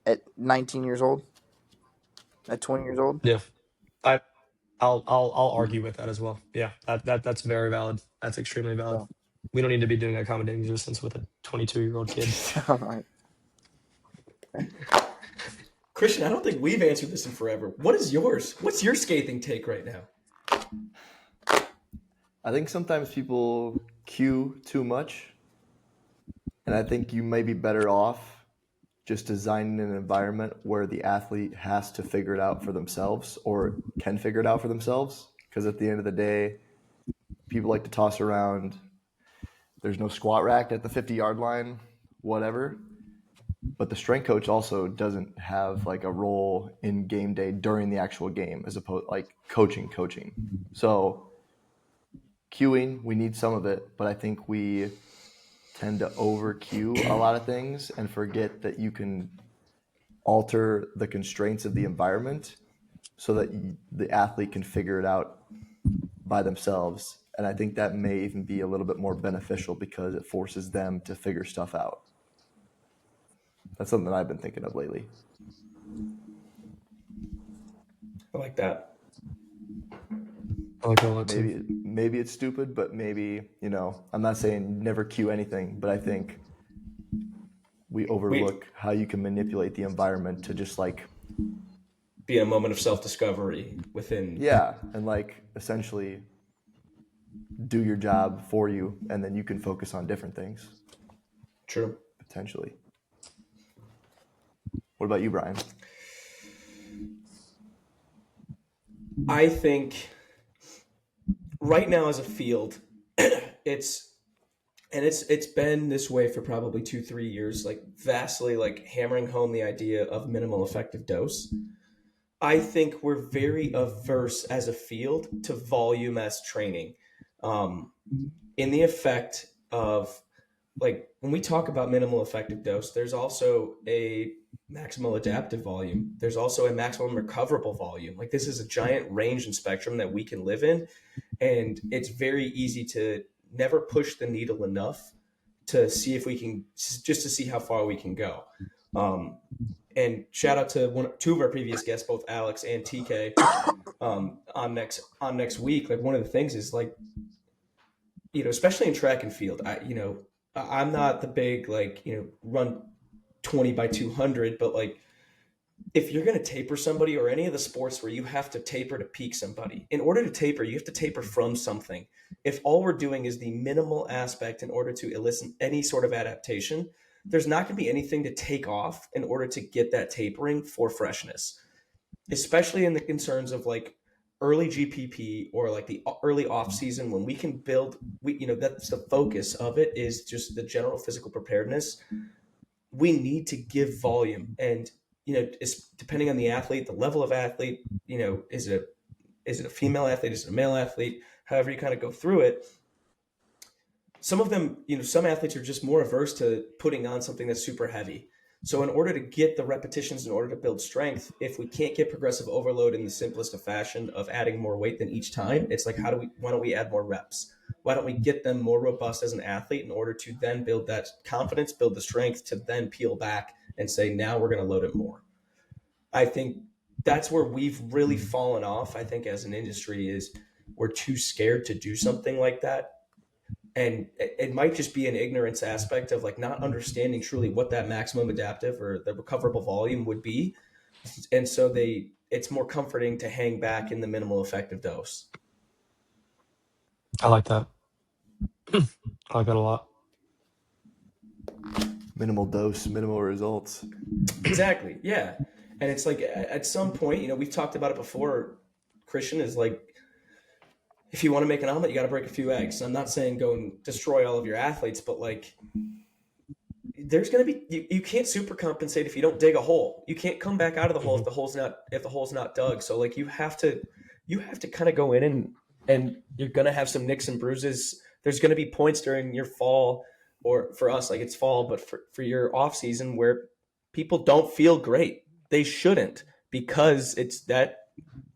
at 19 years old? At 20 years old? Yeah, I'll argue with that as well. Yeah, that's very valid. That's extremely valid. So. We don't need to be doing accommodating resistance with a 22-year-old kid. Christian, I don't think we've answered this in forever. What is yours? What's your scathing take right now? I think sometimes people cue too much, and I think you may be better off just designing an environment where the athlete has to figure it out for themselves or can figure it out for themselves. Because at the end of the day, people like to toss around, there's no squat rack at the 50-yard line, whatever. But the strength coach also doesn't have like a role in game day during the actual game as opposed like coaching. So cueing, we need some of it, but I think we tend to over cue a lot of things and forget that you can alter the constraints of the environment so that the athlete can figure it out by themselves. And I think that may even be a little bit more beneficial because it forces them to figure stuff out. That's something that I've been thinking of lately. I like that. I like that too. Maybe it's stupid, but maybe, I'm not saying never cue anything, but I think we overlook how you can manipulate the environment to just like be a moment of self-discovery within. Yeah, and like essentially do your job for you, and then you can focus on different things. True. Potentially. What about you, Brian? I think right now as a field, it's been this way for probably 2-3 years, like vastly like hammering home the idea of minimal effective dose. I think we're very averse as a field to volume as training, in the effect of like when we talk about minimal effective dose, there's also a maximal adaptive volume. There's also a maximum recoverable volume. Like this is a giant range and spectrum that we can live in. And it's very easy to never push the needle enough to see if we can, just to see how far we can go. And shout out to two of our previous guests, both Alex and TK, on next week. Like one of the things is like, especially in track and field, I'm not the big, run 20 by 200, but like, if you're going to taper somebody or any of the sports where you have to taper to peak somebody, in order to taper, you have to taper from something. If all we're doing is the minimal aspect in order to elicit any sort of adaptation, there's not going to be anything to take off in order to get that tapering for freshness, especially in the concerns of like early GPP or like the early off season when we can build, that's the focus of it, is just the general physical preparedness. We need to give volume, and it's depending on the athlete, the level of athlete, is it a female athlete, is it a male athlete, however you kind of go through it. Some of them, some athletes are just more averse to putting on something that's super heavy. So in order to get the repetitions, in order to build strength, if we can't get progressive overload in the simplest of fashion of adding more weight than each time, it's like, why don't we add more reps? Why don't we get them more robust as an athlete in order to then build that confidence, build the strength to then peel back and say, now we're going to load it more. I think that's where we've really fallen off, I think, as an industry, is we're too scared to do something like that. And it might just be an ignorance aspect of like not understanding truly what that maximum adaptive or the recoverable volume would be. And so it's more comforting to hang back in the minimal effective dose. I like that. I like that a lot. Minimal dose, minimal results. Exactly. Yeah. And it's like at some point, we've talked about it before, Christian, is like, if you want to make an omelet, you got to break a few eggs. I'm not saying go and destroy all of your athletes, but like there's going to be, you can't super compensate if you don't dig a hole. You can't come back out of the hole if the hole's not dug. So like you have to kind of go in and you're going to have some nicks and bruises. There's going to be points during your fall, or for us, like it's fall, but for your off season where people don't feel great. They shouldn't, because it's that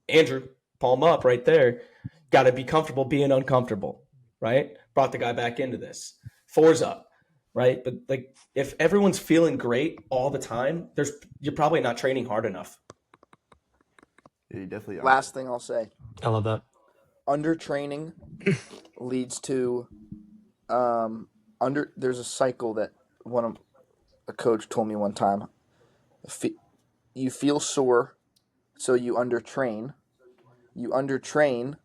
Andrew, palm up right there. Got to be comfortable being uncomfortable, right? Brought the guy back into this. 4's up, right? But like, if everyone's feeling great all the time, you're probably not training hard enough. Yeah, you definitely are. Last thing I'll say. I love that. Undertraining leads to there's a cycle that a coach told me one time. You feel sore, so you undertrain. You undertrain,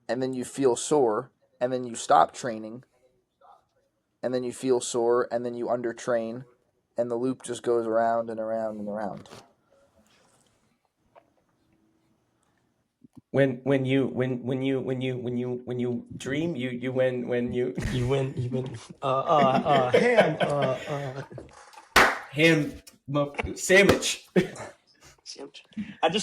and then you feel sore, and then you stop training, and then you feel sore, and then you undertrain, and the loop just goes around and around and around. When you dream, you win. When you win. ham sandwich.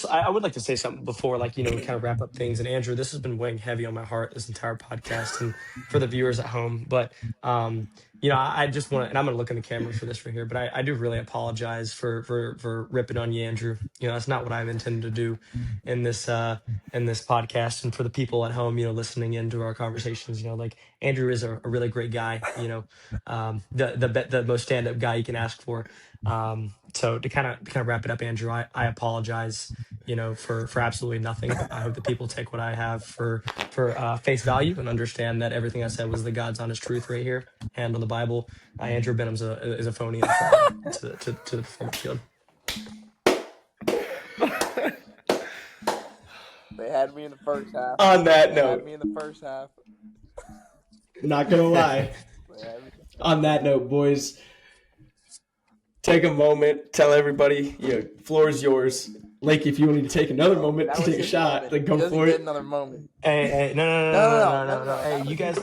I would like to say something before, like, we kind of wrap up things. And Andrew, this has been weighing heavy on my heart this entire podcast, and for the viewers at home. But, I just want to, and I'm going to look in the camera for this right here, but I do really apologize for ripping on you, Andrew. That's not what I've intended to do in this podcast. And for the people at home, listening into our conversations, like Andrew is a really great guy, the most stand-up guy you can ask for. So to kind of wrap it up, Andrew, I apologize, for absolutely nothing. I hope that people take what I have for face value and understand that everything I said was the God's honest truth right here, hand on the Bible. Andrew Behnam is a phony and a fraud to the performance field. They had me in the first half. On that note, had me in the first half. Not gonna lie. On that note, boys, take a moment, tell everybody, floor is yours. Lakey, if you need to take another moment to take a shot, then go for it. Another moment. Hey, no. Hey, you guys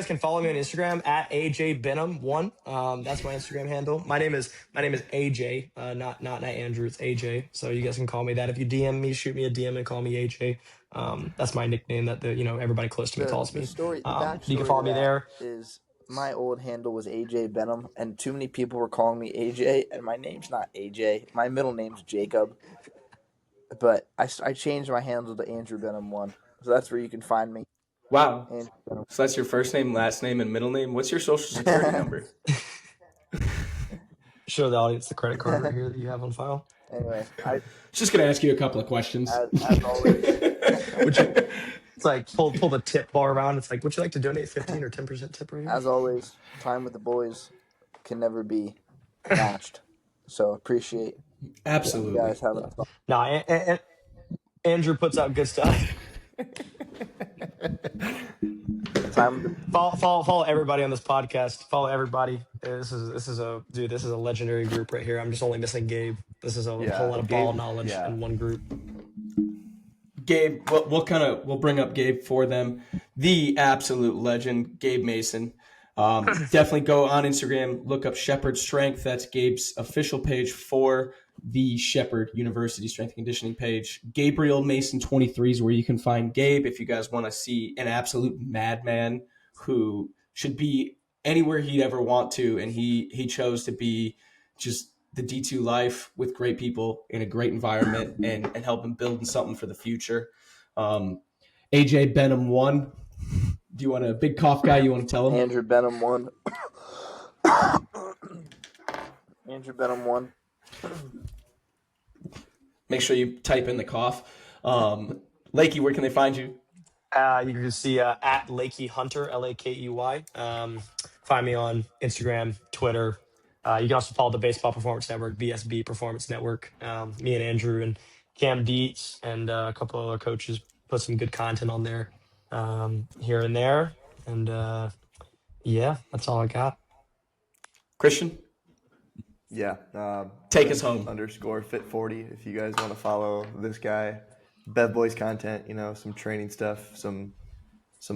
can follow me on Instagram at AJ Behnam1. That's my Instagram handle. My name is AJ, not Andrew. It's AJ. So you guys can call me that. If you DM me, shoot me a DM and call me AJ. That's my nickname that everybody close to me calls me. You can follow me there. My old handle was AJ Behnam, and too many people were calling me AJ, and my name's not AJ. My middle name's Jacob. But I changed my handle to Andrew Behnam1. So that's where you can find me. Wow. So that's your first name, last name, and middle name. What's your social security number? Show the audience the credit card right here that you have on file. Anyway, just going to ask you a couple of questions. As always. It's like pull the tip bar around. It's like, would you like to donate 15 or 10% tip right here? As always, time with the boys can never be matched. So appreciate absolutely you guys having fun. No, and Andrew puts out good stuff. time. Follow everybody on this podcast. Follow everybody. This is a legendary group right here. I'm just only missing Gabe. This is a whole lot of ball Gabe, knowledge yeah. in one group. Gabe, we'll bring up Gabe for them. The absolute legend, Gabe Mason. Definitely go on Instagram, look up Shepherd Strength. That's Gabe's official page for the Shepherd University Strength and Conditioning page. Gabriel Mason 23 is where you can find Gabe if you guys want to see an absolute madman who should be anywhere he'd ever want to, and he chose to be just the D2 life with great people in a great environment and help him build something for the future. AJ Behnam 1. Do you want a big cough guy? You want to tell him? Andrew Behnam 1. Andrew Behnam 1. Make sure you type in the cough. Lakey, where can they find you? You can see at Lakey Hunter, Lakey. Find me on Instagram, Twitter. You can also follow the Baseball Performance Network, BSB Performance Network. Me and Andrew and Cam Dietz and a couple other coaches put some good content on there here and there. And yeah, that's all I got. Christian? Yeah. Take us home. _fit40 if you guys want to follow this guy. Bev Boys content, some training stuff, some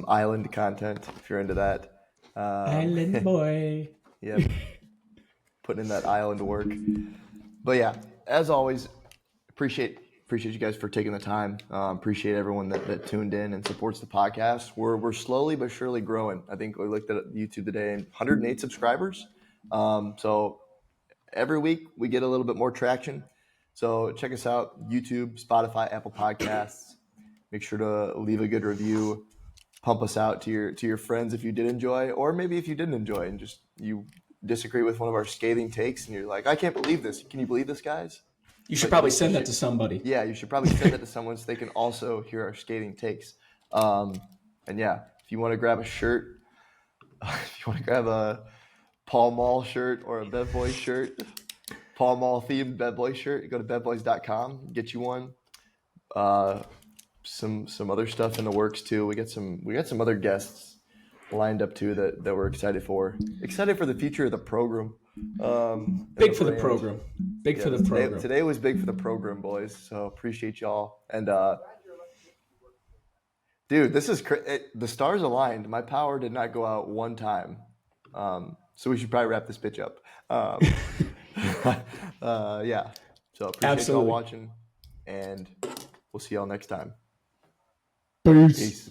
island content if you're into that. Island boy. Yep. Putting in that island work. But yeah, as always, appreciate you guys for taking the time. Appreciate everyone that tuned in and supports the podcast. We're slowly but surely growing. I think we looked at YouTube today and 108 subscribers. So every week we get a little bit more traction. So check us out, YouTube, Spotify, Apple Podcasts. Make sure to leave a good review. Pump us out to your friends if you did enjoy, or maybe if you didn't enjoy and just you disagree with one of our scathing takes and you're like, I can't believe this. Can you believe this, guys? You should probably send that to somebody. Yeah, you should probably send that to someone so they can also hear our scathing takes. And yeah, if you want to grab a shirt, if you want to grab a Paul Mall shirt or a Bev Boys shirt, Paul Mall themed Bev Boys shirt, you go to bevboys.com, get you one. Some other stuff in the works too. We got some other guests lined up too that we're excited for. Excited for the future of the program. Big for the program. Big for the program. Today was big for the program, boys. So appreciate y'all. And dude, this is the stars aligned. My power did not go out one time. So we should probably wrap this bitch up. Yeah. So appreciate y'all watching, and we'll see y'all next time. Peace. Peace.